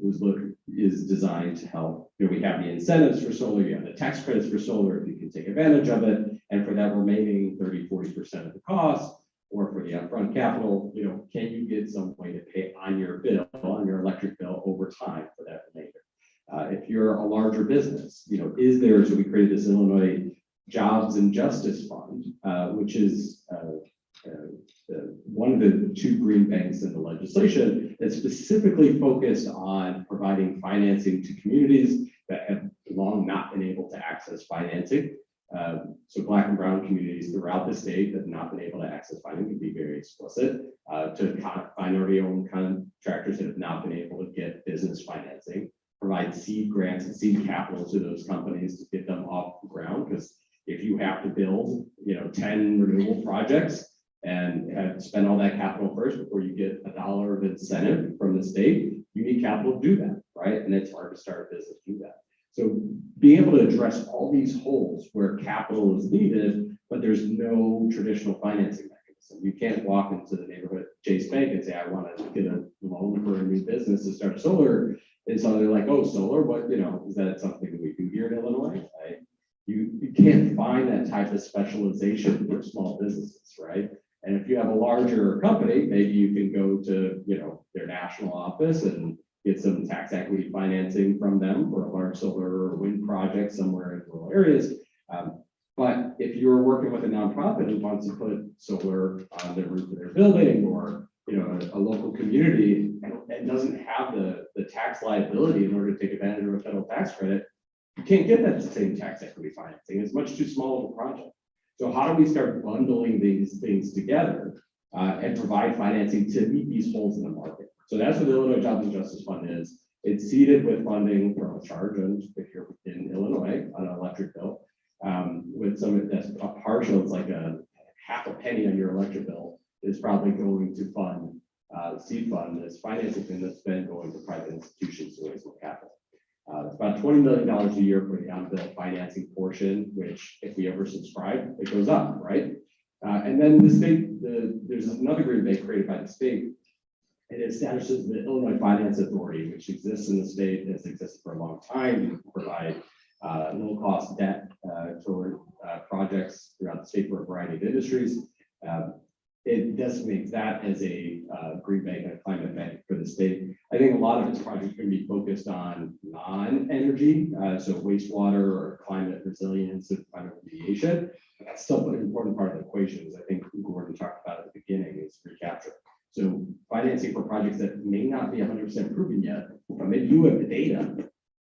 is designed to help. We have the incentives for solar, you have the tax credits for solar if you can take advantage of it, and for that remaining 30–40% of the cost, or for the upfront capital, can you get some way to pay on your bill, on your electric bill over time for that remainder? If you're a larger business, is there? So we created this Illinois Jobs and Justice Fund, which is one of the 2 green banks in the legislation that's specifically focused on providing financing to communities that have long not been able to access financing. So Black and brown communities throughout the state that have not been able to access financing, to be very explicit, to minority-owned contractors that have not been able to get business financing, provide seed grants and seed capital to those companies to get them off the ground. Because if you have to build, 10 renewable projects, and have spend all that capital first before you get $1 of incentive from the state. You need capital to do that, right? And it's hard to start a business to do that. So being able to address all these holes where capital is needed, but there's no traditional financing mechanism. You can't walk into the neighborhood Chase Bank and say, I want to get a loan for a new business to start solar. And so they're like, oh, solar, what, is that something that we do here in Illinois? You can't find that type of specialization for small businesses, right? And if you have a larger company, maybe you can go to, their national office and get some tax equity financing from them for a large solar or wind project somewhere in rural areas. But if you're working with a nonprofit who wants to put solar on the roof of their building, or a local community and doesn't have the tax liability in order to take advantage of a federal tax credit, you can't get that same tax equity financing. It's much too small of a project. So how do we start bundling these things together and provide financing to meet these holes in the market? So that's what the Illinois Jobs and Justice Fund is. It's seeded with funding from a charge, and if you're in Illinois on an electric bill, with some that's partial, it's like a half a penny on your electric bill is probably going to fund seed fund, this financing thing that's been going to private institutions to raise more capital. It's about $20 million a year for the on-bill financing portion, which if we ever subscribe, it goes up, right? And then the state, there's another group they created by the state. It establishes the Illinois Finance Authority, which exists in the state, has existed for a long time, to provide low-cost debt toward projects throughout the state for a variety of industries. It designates that as a green bank and a climate bank for the state. I think a lot of its projects are going to be focused on non-energy, so wastewater or climate resilience and climate remediation. That's still an important part of the equation, as I think Gordon talked about at the beginning, is recapture. So financing for projects that may not be 100% proven yet, but maybe you have the data.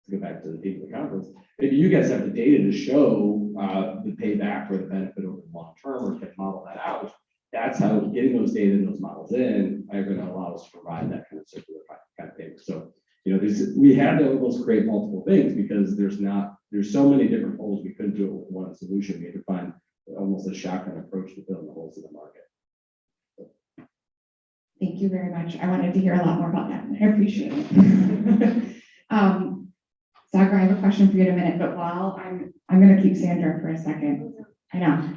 To go back to the theme of the conference, maybe you guys have the data to show the payback or the benefit over the long term, or can model that out. That's how getting those data and those models in are going to allow us to provide that kind of circular kind of payment. So, we had to almost create multiple things because there's so many different holes. We couldn't do it with one solution. We had to find almost a shotgun approach to filling the holes in the market. Thank you very much. I wanted to hear a lot more about that. I appreciate it. Sandra, I have a question for you in a minute, but while I'm going to keep Sandra for a second. I know.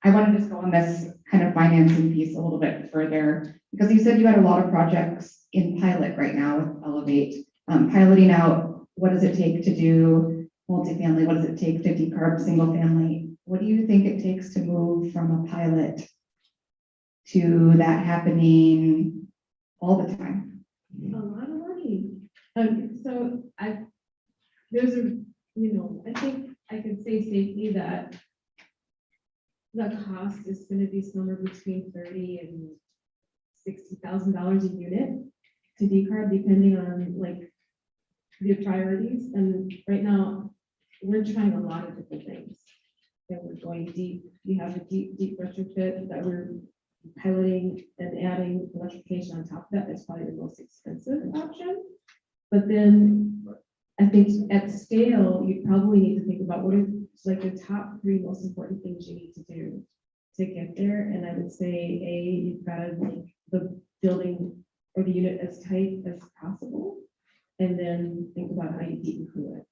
I want to just go on this kind of financing piece a little bit further, because you said you had a lot of projects in pilot right now with Elevate, piloting out what does it take to do multifamily, what does it take to decarb single family? What do you think it takes to move from a pilot to that happening all the time? A lot of money. So I think I could say safely that the cost is going to be somewhere between $30,000 and $60,000 a unit to decarb, depending on the priorities. And right now, we're trying a lot of different things. And we're going deep. We have a deep retrofit that we're piloting, and adding electrification on top of that is probably the most expensive option. But then I think at scale, you probably need to think about what are the top 3 most important things you need to do to get there. And I would say, you've got to make the building or the unit as tight as possible, and then think about how you heat and cool it.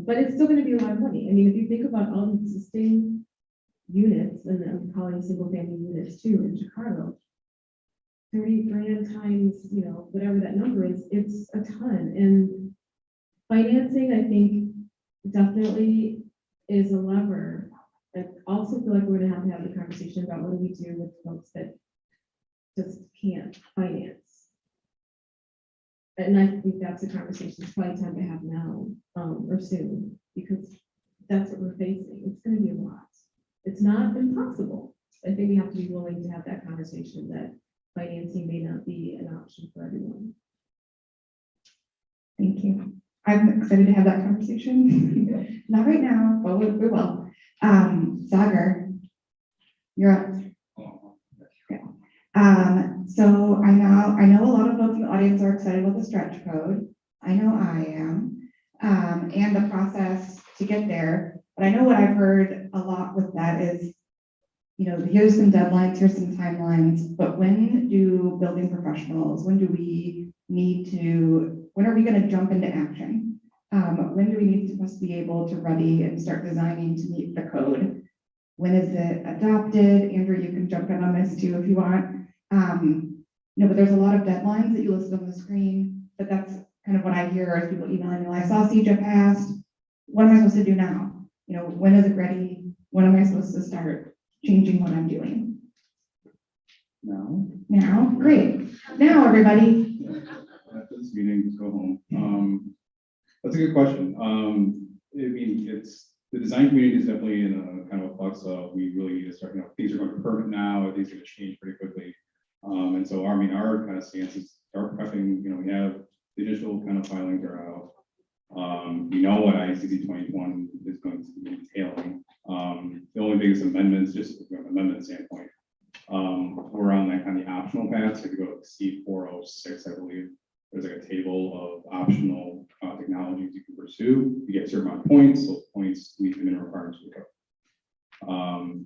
But it's still going to be a lot of money. I mean, if you think about all the existing units, and I'm calling single family units too in Chicago, 30 grand times, whatever that number is, it's a ton. And financing, I think, definitely is a lever. I also feel like we're going to have the conversation about what do we do with folks that just can't finance. And I think that's a conversation it's probably time to have now, or soon, because that's what we're facing. It's going to be a lot. It's not impossible. I think we have to be willing to have that conversation that financing may not be an option for everyone. Thank you. I'm excited to have that conversation. Not right now, but we will. Sagar, you're up. Yeah. So I know a lot of folks in the audience are excited about the stretch code. I know I am, and the process to get there. But I know what I've heard a lot with that is here's some deadlines, here's some timelines, but when do building professionals, when are we gonna jump into action? When do we need to must be able to ready and start designing to meet the code? When is it adopted? Andrew, you can jump in on this too if you want. But there's a lot of deadlines that you listed on the screen, but that's kind of what I hear as people emailing me, I saw CEJA passed. What am I supposed to do now? When is it ready? When am I supposed to start changing what I'm doing? Now, great. Now, everybody. After this meeting, just go home. That's a good question. The design community is definitely in a kind of a flux of, we really need to start, things are going to permit now, things are going to change pretty quickly. And so, our kind of stance is start prepping, we have the initial kind of filings are out. We know what ICC 2021 is going to be entailing. The only biggest amendments, just from an amendment standpoint, we're on that kind of the optional path. So if you go to C406, I believe, there's like a table of optional technologies you can pursue. You get a certain amount of points. Those points meet the minimum requirements for the code.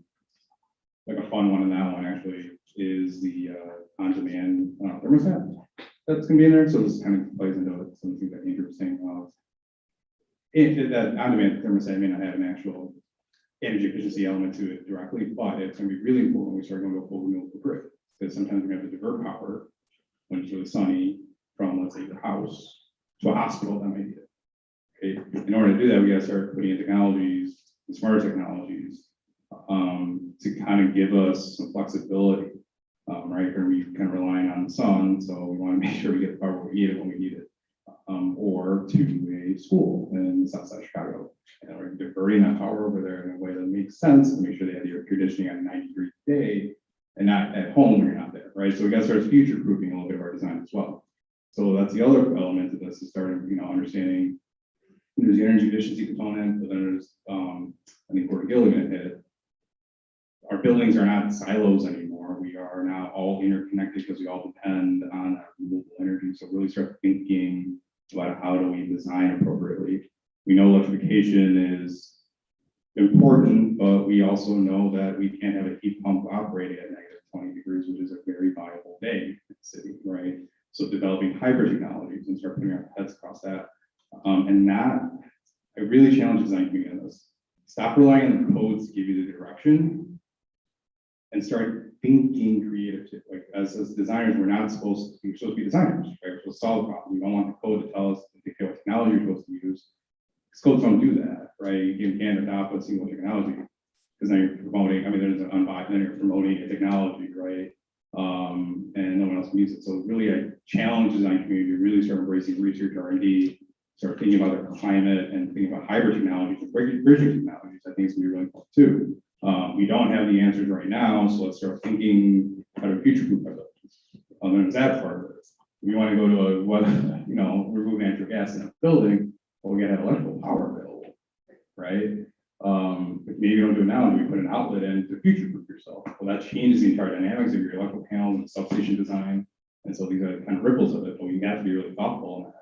Like a fun one in that one actually is the on-demand thermostat that's going to be in there. So this kind of plays into some things that Andrew was saying. That on-demand thermostat may not have an actual energy efficiency element to it directly, but it's going to be really important when we start going to a full renewable grid, because sometimes we have to divert power when it's really sunny from, let's say, your house to a hospital that might need it. Okay? In order to do that, we got to start putting in technologies, smarter technologies, to kind of give us some flexibility, right? Or we kind of relying on the sun, so we want to make sure we get the power we need it when we need it, or to a school in South Side Chicago, and we're diverting that power over there in a way that makes sense to make sure they have the air conditioning on a 90-degree day and not at home when you're not there, right? So we got to start future-proofing a little bit of our design as well. So that's the other element of this is starting, understanding there's the energy efficiency component, but then there's, I think where Gilligan hit it. Our buildings are not silos anymore. We are now all interconnected because we all depend on renewable energy. So really start thinking about how do we design appropriately. We know electrification is important, but we also know that we can't have a heat pump operating at -20 degrees, which is a very viable day in the city, right? So developing hybrid technologies and start putting our heads across that. And that, I really challenge design community on this. Stop relying on the codes to give you the direction and start thinking creative. Like as designers, we're supposed to be designers, right? We're supposed to solve problems. We don't want the code to tell us what technology you're supposed to use. Because codes don't do that, right? You can't adopt a single technology because then you're promoting, there's an unbiased, then you're promoting a technology, right? And no one else can use it. So really I challenge design community to really start embracing research, R&D, start thinking about the climate and thinking about hybrid technologies and bridging technologies. I think it's gonna be really important too. We don't have the answers right now, so let's start thinking how to future-proof our buildings. There's that part of it. We want to go to remove natural gas in a building, well, we gotta have electrical power available, right? Maybe you don't do it now, and we put an outlet in to future-proof yourself. Well, that changes the entire dynamics of your electrical panels and substation design. And so these are the kind of ripples of it, but we have to be really thoughtful in that.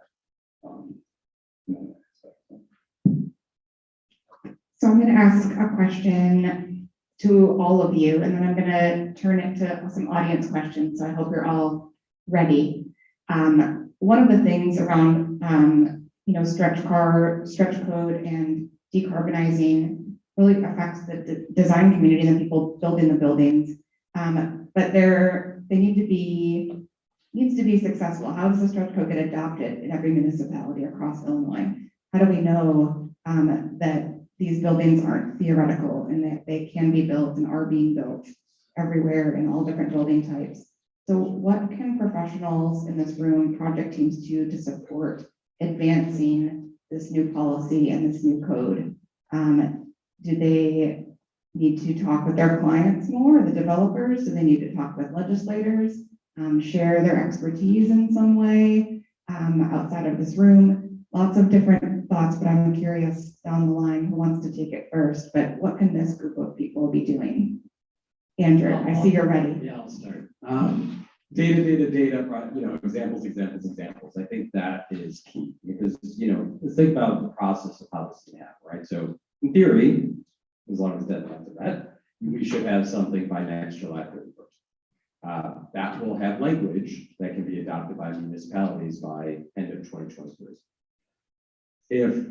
So I'm going to ask a question to all of you, and then I'm going to turn it to some audience questions. So I hope you're all ready. One of the things around, stretch code and decarbonizing really affects the design community and the people building the buildings. But they needs to be successful. How does the stretch code get adopted in every municipality across Illinois? How do we know that these buildings aren't theoretical and that they can be built and are being built everywhere in all different building types? So what can professionals in this room, project teams do to support advancing this new policy and this new code? Do they need to talk with their clients more, the developers? Do they need to talk with legislators, share their expertise in some way outside of this room? Lots of different thoughts, but I'm curious down the line who wants to take it first. But what can this group of people be doing? Andrew, I see you're ready. Yeah, I'll start. Data, examples. I think that is key because, let's think about the process of how this can happen, right? So in theory, as long as deadlines are met, we should have something by next July 31st. That will have language that can be adopted by municipalities by end of 2023. If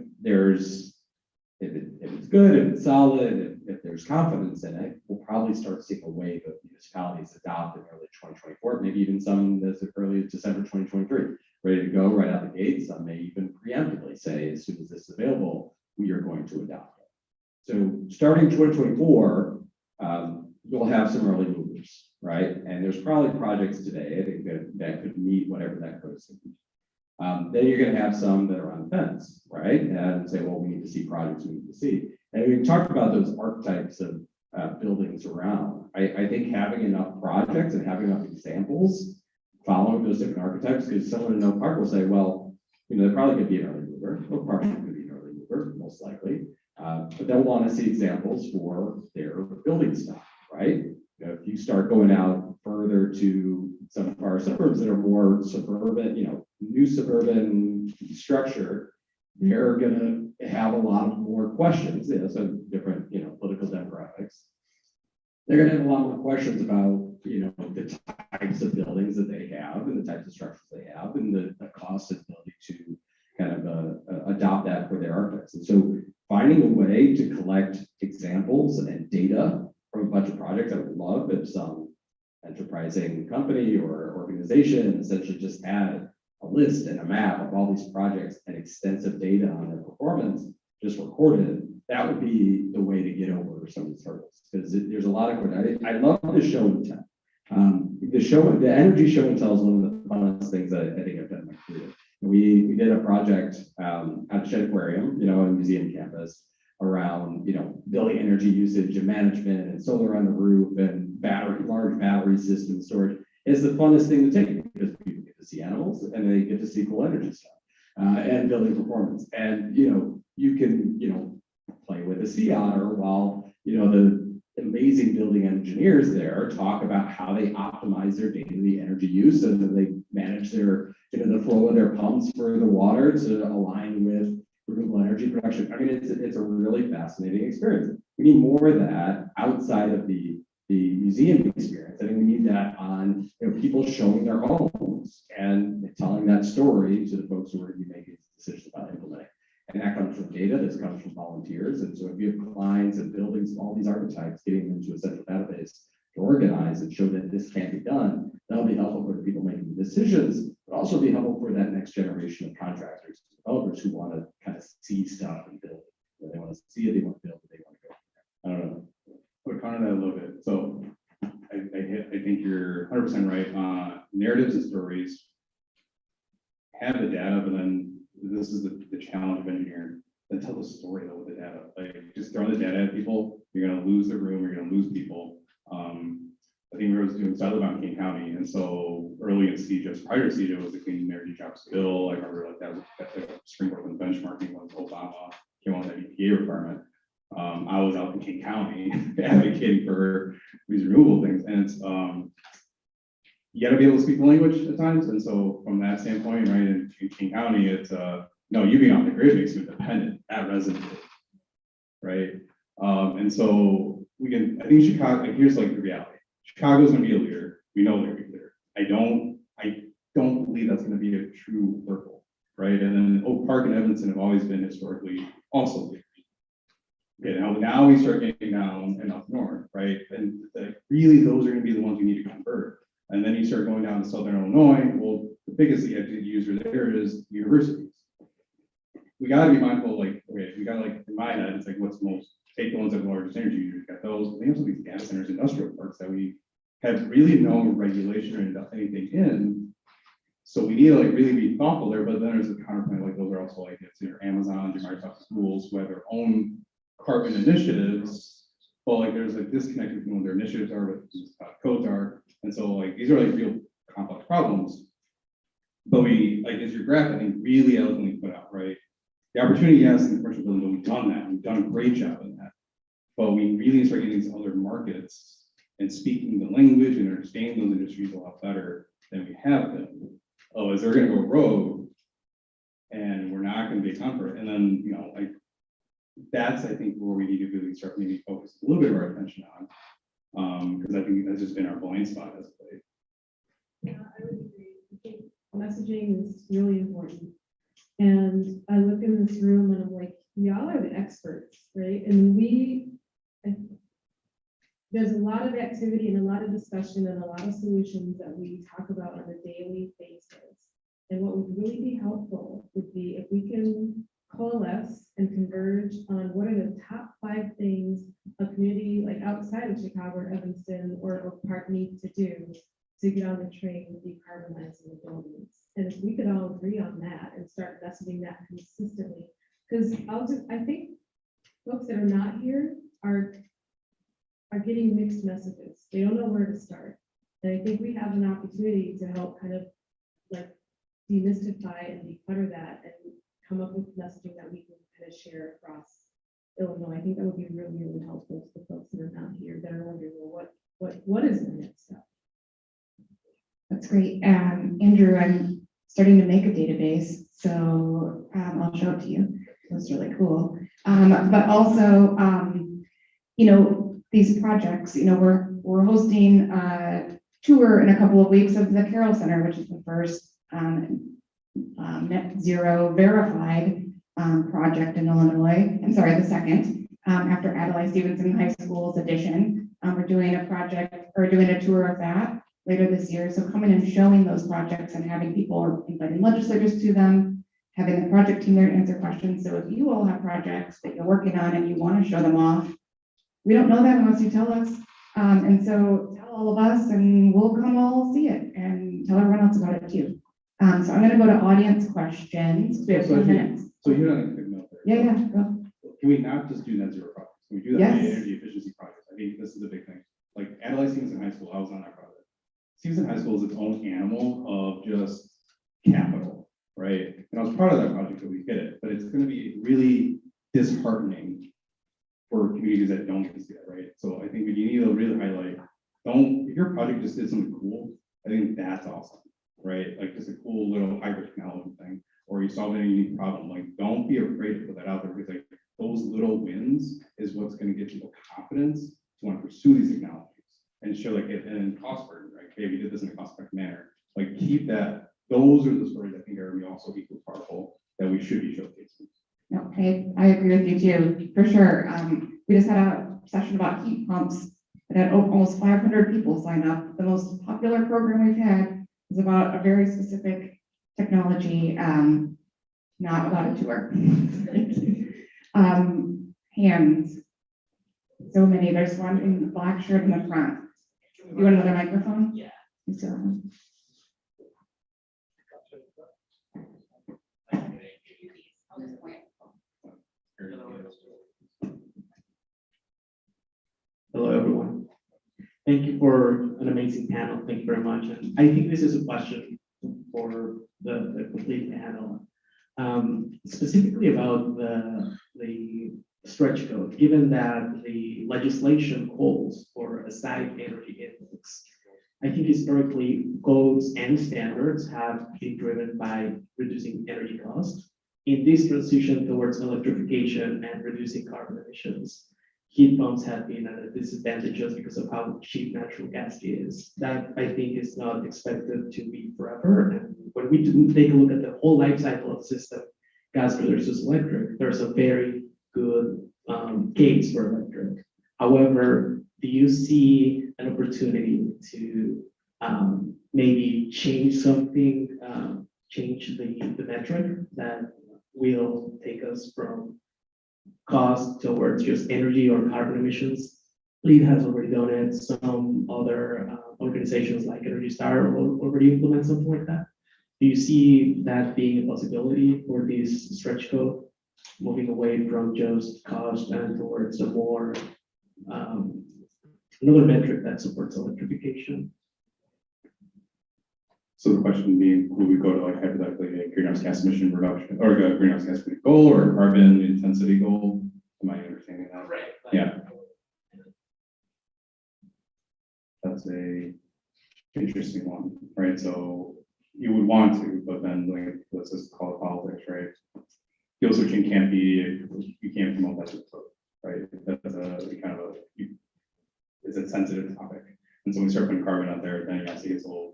it's good, if it's solid, if there's confidence in it, we'll probably start seeing a wave of municipalities adopt in early 2024, maybe even some as early as December 2023, ready to go right out the gate. Some may even preemptively say, as soon as this is available, we are going to adopt it. So starting 2024, you'll have some early movers, right? And there's probably projects today, I think that could meet whatever that code is. Then you're going to have some that are on the fence, right? And say, well, we need to see projects we need to see. And we talked about those archetypes of buildings around. I think having enough projects and having enough examples following those different archetypes, because someone in Oak Park will say, well, there probably could be an early mover. Oak Park could be an early mover, most likely. But they'll want to see examples for their building stuff, right? If you start going out further to some of our suburbs that are more suburban, new suburban structure, they're going to have a lot more questions. So different, political demographics. They're going to have a lot more questions about, the types of buildings that they have and the types of structures they have and the cost and ability to kind of adopt that for their architects. And so finding a way to collect examples and data from a bunch of projects, I would love if some enterprising company or organization essentially just had a list and a map of all these projects and extensive data on their performance just recorded. That would be the way to get over some of these hurdles, because there's a lot of, I love the show and tell. The energy show and tell is one of the funnest things that I think I've done in my career. We did a project at Shed Aquarium, on a museum campus around, building energy usage and management and solar on the roof and large battery system storage. It's the funnest thing to take because people get to see animals and they get to see cool energy stuff and building performance. And, you can, play with a sea otter while, the amazing building engineers there talk about how they optimize their daily energy use and that they manage their, the flow of their pumps for the water to align with renewable energy production. I mean, it's a really fascinating experience. We need more of that outside of the museum experience. I think we need that on people showing their homes and telling that story to the folks who are going to be making decisions about implementing. And that comes from data, this comes from volunteers. And so if you have clients and buildings, all these archetypes, getting them into a central database to organize and show that this can be done, that'll be helpful for the people making the decisions, but also be helpful for that next generation of contractors, developers who want to kind of see stuff and build it. They want to see it, they want to build it, they want to go. I don't know. But counter that a little bit. So I think you're 100% right. Narratives and stories have the data, but then this is the challenge of engineering. Then tell the story though with the data. Like just throwing the data at people, you're going to lose the room, you're going to lose people. I think we were doing Southbound King County, and so early in CJ, prior to CJ was the Clean Energy Jobs bill. I remember like that was Supreme Court when benchmarking when Obama came on that EPA requirement. I was out in King County advocating for these renewable things, and it's you got to be able to speak the language at times. And so from that standpoint, right, in King County, it's no, you being off the grid makes you independent at residential, right? And so we can, I think Chicago, like, here's like the reality. Chicago's going to be a leader. We know they're going to be a leader. I don't believe that's going to be a true circle, right? And then Oak Park and Evanston have always been historically also leaders. Okay, now we start getting down and up north, right? And really, those are going to be the ones we need to convert. And then you start going down to Southern Illinois. Well, the biggest user there is universities. We got to be mindful, like, okay, we got like in my head, it's like what's most, take the ones that have the largest energy users, got those. We have some of these data centers, industrial parks that we have really no regulation or anything in. So we need to like really be thoughtful there. But then there's a counterpoint, like those are also like it's your Amazon, your Microsoft schools who have their own carbon initiatives. But like there's like disconnect between what their initiatives are, what these codes are. And so like these are like real complex problems. But we, like as your graph, I think really elegantly put out, right? The opportunity, yes, in the commercial building, but we've done that. We've done a great job in that. But we really start getting these other markets and speaking the language and understanding those industries a lot better than we have been. Oh, is they're going to go rogue and we're not going to be a comfort. And then, like that's, I think, where we need to really start maybe focus a little bit of our attention on. Because I think that's just been our blind spot as of late. Yeah, I would agree. I think messaging is really important. And I look in this room and I'm like, y'all are the experts, right? And there's a lot of activity and a lot of discussion and a lot of solutions that we talk about on a daily basis. And what would really be helpful would be if we can coalesce and converge on what are the top 5 things a community like outside of Chicago or Evanston or Oak Park needs to do to get on the train with decarbonizing the buildings. And if we could all agree on that and start messaging that consistently, because I think folks that are not here are getting mixed messages. They don't know where to start. And I think we have an opportunity to help kind of like demystify and declutter that and come up with messaging that we can kind of share across Illinois. I think that would be really, really helpful to the folks that are not here that are wondering, well, what is the next step? That's great. Andrew, I'm starting to make a database, so I'll show it to you. That's really cool. But also, these projects, we're hosting a tour in a couple of weeks of the Carroll Center, which is the first net zero verified project in Illinois. I'm sorry, the second, after Adlai Stevenson High School's addition. We're doing a tour of that later this year. So coming and showing those projects and having people, inviting legislators to them, having the project team there to answer questions. So if you all have projects that you're working on and you want to show them off, we don't know that unless you tell us. And so tell all of us and we'll come all see it and tell everyone else about it too. So I'm going to go to audience questions. We have 10 minutes. So you're on a good note there. Yeah, go. Can we not just do net zero projects? Can we do that Yes. energy efficiency projects? I think this is a big thing. Like Adelaide Stevenson High School, I was on that project. Stevenson High School is its own animal of just capital, right? And I was proud of that project that we hit it, but it's going to be really disheartening for communities that don't get to see that, right? So I think we need to really highlight, if your project just did something cool, I think that's awesome, right? Like just a cool little hybrid technology thing, or you solved a unique problem. Like, don't be afraid to put that out there because like those little wins is what's going to give people confidence to want to pursue these technologies and show like it and cost burden, right? Okay, we did this in a cost-effective manner. Like keep that. Those are the stories I think are going to be also equally powerful that we should be showcasing. No, I agree with you too, for sure. We just had a session about heat pumps that had almost 500 people sign up. The most popular program we've had is about a very specific technology, not about a tour. Hands, so many. There's one in the black shirt in the front. You want another microphone? Yeah. Hello, everyone. Thank you for an amazing panel. Thank you very much. And I think this is a question for the complete panel, specifically about the stretch code, given that the legislation calls for a site energy index. I think historically codes and standards have been driven by reducing energy costs. In this transition towards electrification and reducing carbon emissions, heat pumps have been at a disadvantage just because of how cheap natural gas is. That I think is not expected to be forever. And when we take a look at the whole life cycle of the system, gas versus electric, there's a very good case for electric. However, do you see an opportunity to maybe change something, change the metric that will take us from cost towards just energy or carbon emissions? Lead has already done it. Some other organizations like Energy Star will already implement something like that. Do you see that being a possibility for this stretch code, moving away from just cost and towards a more another metric that supports electrification? So the question being, will we go to like hypothetically a greenhouse gas emission reduction or a greenhouse gas goal or a carbon intensity goal? Am I understanding that? Right. Yeah. That's a interesting one, right? So you would want to, but then like, let's just call it politics, right? fuel switching can't be, you can't promote that to the code, right? That's a kind of it's a sensitive topic. And so when we start putting carbon out there, then obviously it's a little.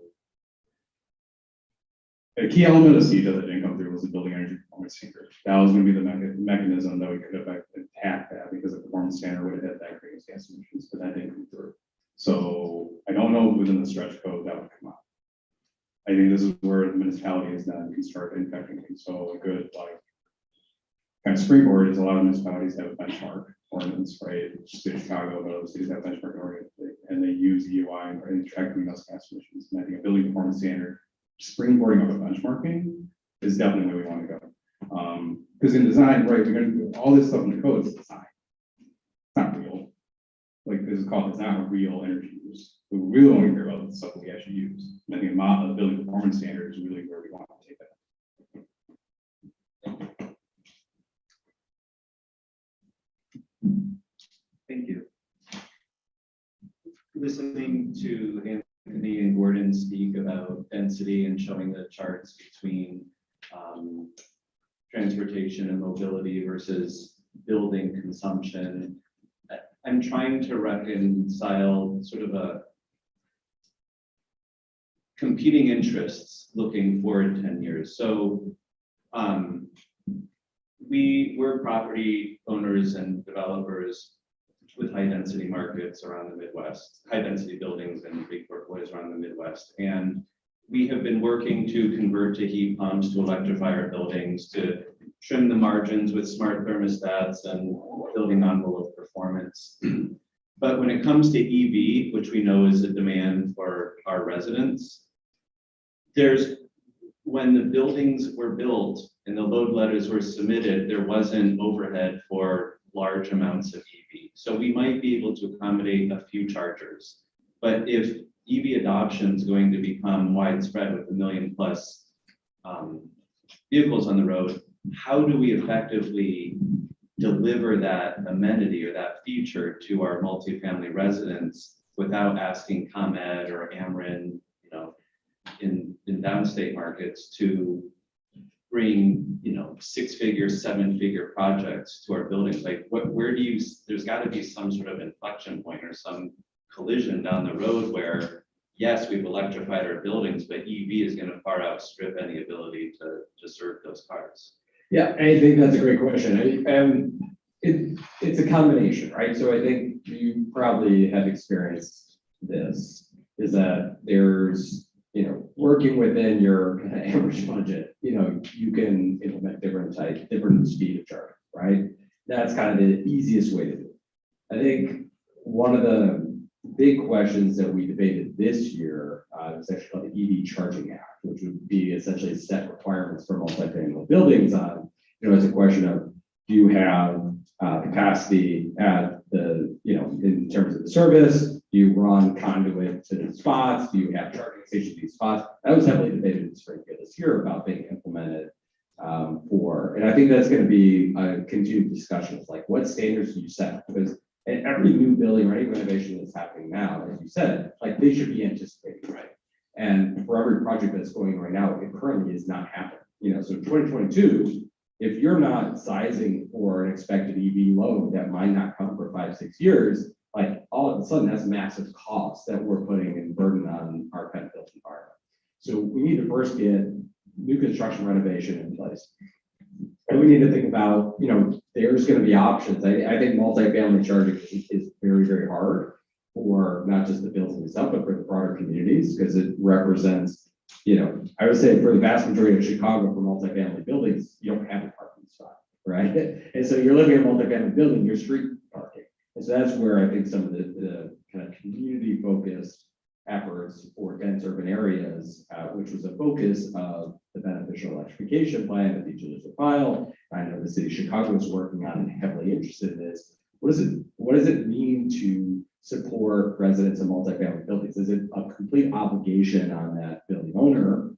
A key element of CETA that didn't come through was the building energy performance standard. That was going to be the mechanism that we could have attacked that, because the performance standard would have hit that greenhouse gas emissions, but that didn't come through. So I don't know if within the stretch code that would come out. I think this is where the municipality is then can start impacting things. So a good kind of springboard is a lot of municipalities have a benchmark ordinance, right? City of Chicago, but other cities have benchmark ordinance, and they use EUI and track greenhouse gas emissions. And I think a building performance standard springboarding of a benchmarking is definitely where we want to go. Because in design, right, we're going to do all this stuff in the code is design. It's not real. Like this is called, it's not real energy use. We really want to care about the stuff we actually use. And I think the building performance standard is really where we want to take that. Thank you. Listening to Anthony and Gordon speak about density and showing the charts between transportation and mobility versus building consumption, I'm trying to reconcile sort of a competing interests looking forward 10 years. So we're property owners and developers with high density markets around the Midwest, high density buildings and big portfolios around the Midwest. And we have been working to convert to heat pumps, to electrify our buildings, to trim the margins with smart thermostats and building envelope performance. But when it comes to EV, which we know is a demand for our residents, when the buildings were built and the load letters were submitted, there wasn't overhead for large amounts of EV. So we might be able to accommodate a few chargers. But if EV adoption is going to become widespread with 1 million plus vehicles on the road, how do we effectively deliver that amenity or that feature to our multifamily residents without asking ComEd or Ameren, in downstate markets to bring, 6-figure, 7-figure projects to our buildings? Like there's got to be some sort of inflection point or some collision down the road where, yes, we've electrified our buildings, but EV is going to far outstrip any ability to serve those cars. Yeah, I think that's a great question. It's a combination, right? So I think you probably have experienced this, is that there's, working within your kind of average budget, you can implement different speed of charging, right? That's kind of the easiest way to do it. I think one of the big questions that we debated this year was actually called the EV Charging Act, which would be essentially set requirements for multifamily buildings on, it's a question of, do you have capacity at the, in terms of the service? Do you run conduit to the spots? Do you have charging stations at these spots? That was heavily debated in Springfield this year about being implemented and I think that's going to be a continued discussion. It's like, what standards do you set? Because in every new building or any renovation that's happening now, as you said, like they should be anticipating, right? And for every project that's going right now, it currently is not happening. So 2022, if you're not sizing for an expected EV load that might not come for 5-6 years, like all of a sudden that's massive cost that we're putting in burden on our kind of built environment. So we need to first get new construction renovation in place. And we need to think about, there's going to be options. I think multifamily charging is very, very hard for not just the buildings itself, but for the broader communities, because it represents, I would say for the vast majority of Chicago, for multifamily buildings, you don't have a parking spot, right? And so you're living in a multifamily building, you're street parking. And so that's where I think some of the kind of community focused efforts for dense urban areas, which was a focus of the beneficial electrification plan that the utilities will file. I know the city of Chicago is working on and heavily interested in this. What does it mean to support residents of multifamily buildings? Is it a complete obligation on that building owner?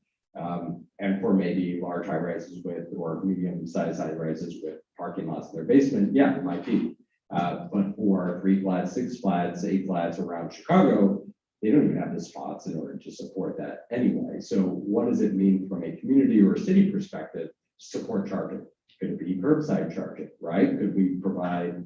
And for maybe large high rises or medium sized high rises with parking lots in their basement, yeah, it might be. But for 3 flats, 6 flats, 8 flats around Chicago, they don't even have the spots in order to support that anyway. So what does it mean from a community or a city perspective to support charging? Could it be curbside charging, right? Could we provide,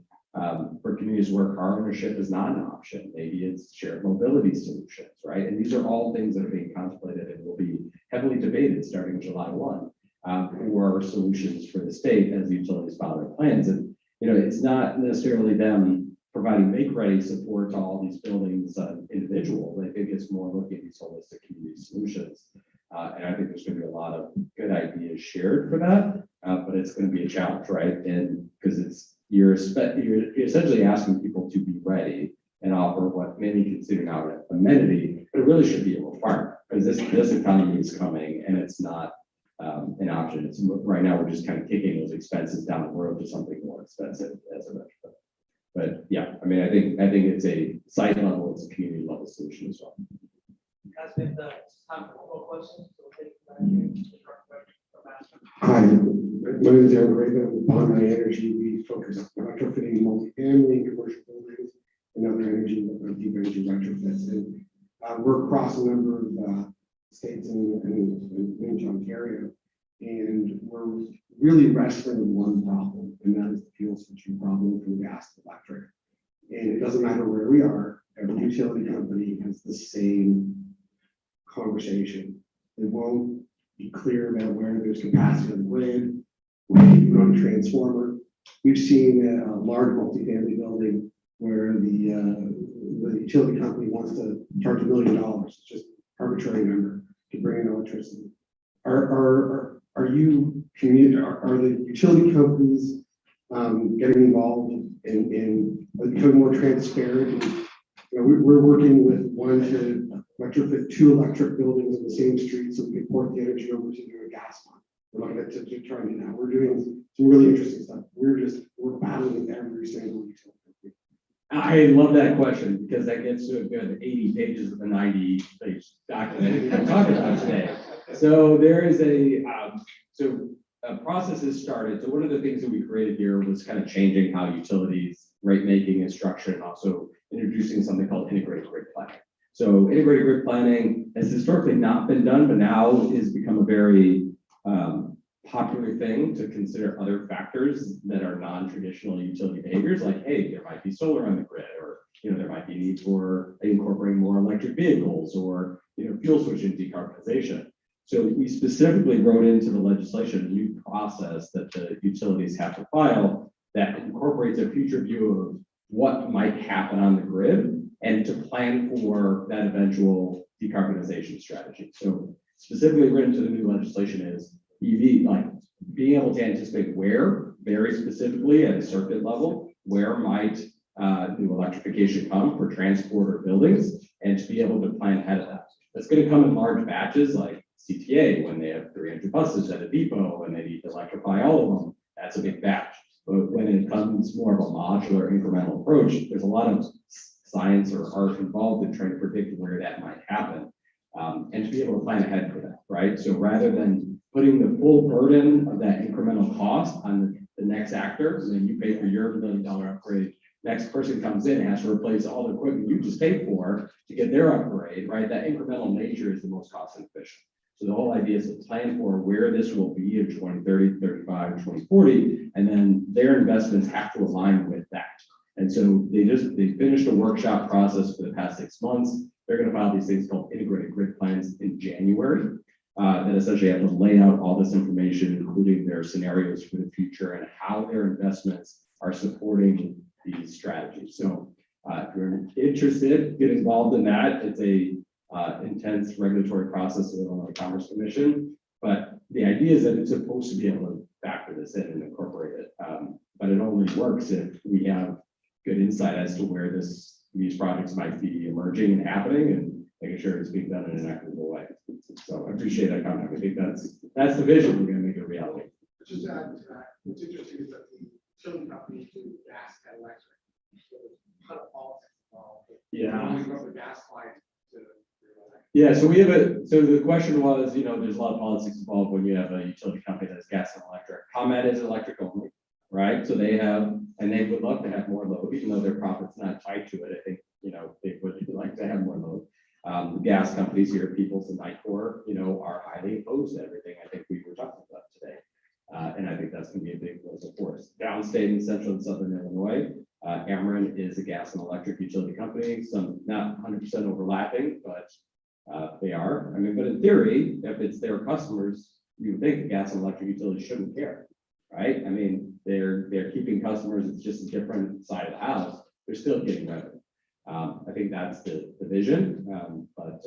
for communities where car ownership is not an option, maybe it's shared mobility solutions, right? And these are all things that are being contemplated and will be heavily debated starting July 1, for solutions for the state as the utilities file their plans. And, it's not necessarily them providing make-ready support to all these buildings individual. I think it's more looking at these holistic community solutions. And I think there's going to be a lot of good ideas shared for that, but it's going to be a challenge, right? And because you're essentially asking people to be ready and offer what many consider now an amenity, but it really should be a requirement because this economy is coming and it's not an option. It's right now we're just kind of kicking those expenses down the road to something more expensive as a retrofit. But yeah, I mean, I think it's a site level, it's a community level solution as well. Has been the time for more questions. So we'll take Hi, my name is Aaron Raven with Bond Energy. We focus on retrofitting multifamily, commercial buildings, and other deep energy retrofits. And we're across a number of states in Ontario, and we're really wrestling with one problem, and that is the fuel switching problem from gas to electric. And it doesn't matter where we are, every utility company has the same conversation. They won't be clear about where there's capacity on the grid, where you run a transformer. We've seen a large multifamily building where the utility company wants to charge $1 million, it's just arbitrary number, to bring in electricity. Are the utility companies getting involved in becoming more transparent? We're working with one to retrofit 2 electric buildings in the same street so we can port the energy over to their gas line. We're looking at to try and do that. We're doing some really interesting stuff. We're battling with every single utility company. I love that question because that gets to a good 80 pages of the 90-page document I'm talking about today. So there is a process has started. So one of the things that we created here was kind of changing how utilities rate making is structured and also introducing something called integrated grid planning. So integrated grid planning has historically not been done, but now has become a very popular thing to consider other factors that are non-traditional utility behaviors, like, hey, there might be solar on the grid, or there might be need for incorporating more electric vehicles, or fuel switching decarbonization. So we specifically wrote into the legislation a new process that the utilities have to file that incorporates a future view of what might happen on the grid and to plan for that eventual decarbonization strategy. So specifically written to the new legislation is EV, like being able to anticipate where, very specifically at a circuit level, where might new electrification come for transport or buildings, and to be able to plan ahead of that. That's going to come in large batches like CTA when they have 300 buses at a depot and they need to electrify all of them. That's a big batch. But when it comes more of a modular incremental approach, there's a lot of science or art involved in trying to predict where that might happen, and to be able to plan ahead for that, right? So rather than putting the full burden of that incremental cost on the next actor, and then you pay for your $1 million upgrade, next person comes in and has to replace all the equipment you just paid for to get their upgrade, right? That incremental nature is the most cost efficient. So the whole idea is to plan for where this will be in 2030, 35, 2040, and then their investments have to align with that. And so they finished a workshop process for the past 6 months. They're going to file these things called integrated grid plans in January that essentially have to lay out all this information, including their scenarios for the future and how their investments are supporting these strategies. So if you're interested, get involved in that. It's a intense regulatory process with the Illinois Commerce Commission, but the idea is that it's supposed to be able to factor this in and incorporate it. But it only works if we have good insight as to where these projects might be emerging and happening, and making sure it's being done in an equitable way. So I appreciate that comment. I think that's the vision. We're going to make it a reality. Just to add to that, what's interesting is that the utility companies do gas and electric. So there's a ton of politics involved. Yeah. Only from the gas line to Yeah, so so the question was, there's a lot of politics involved when you have a utility company that's gas and electric. ComEd is electric only, right? So they would love to have more load, even though their profit's not tied to it. I think, they would like to have more load. The gas companies here, Peoples and Nicor, are highly opposed to everything I think we were talking about today. And I think that's gonna be a big local force. Downstate in central and southern Illinois, Ameren is a gas and electric utility company, some not 100% overlapping, but they are. I mean, but in theory, if it's their customers, you would think the gas and electric utilities shouldn't care, right? I mean, they're keeping customers, it's just a different side of the house, they're still getting revenue. I think that's the vision, but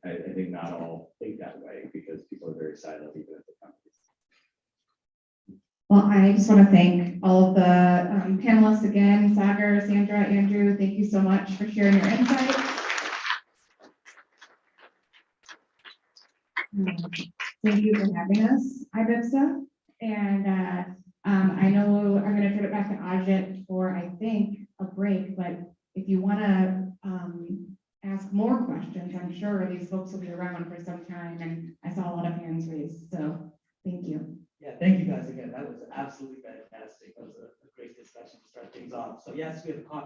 I think not all think that way because people are very silent even at the companies. Well, I just want to thank all of the panelists again, Sagar, Sandra, Andrew, thank you so much for sharing your insights. Thank you for having us, IBEPSA. And I know I'm going to turn it back to Ajit for, I think, a break, but if you want to ask more questions, I'm sure these folks will be around for some time, and I saw a lot of hands raised, so thank you. Yeah, thank you guys again. That was absolutely fantastic. That was a great discussion to start things off. So yes, we have a coffee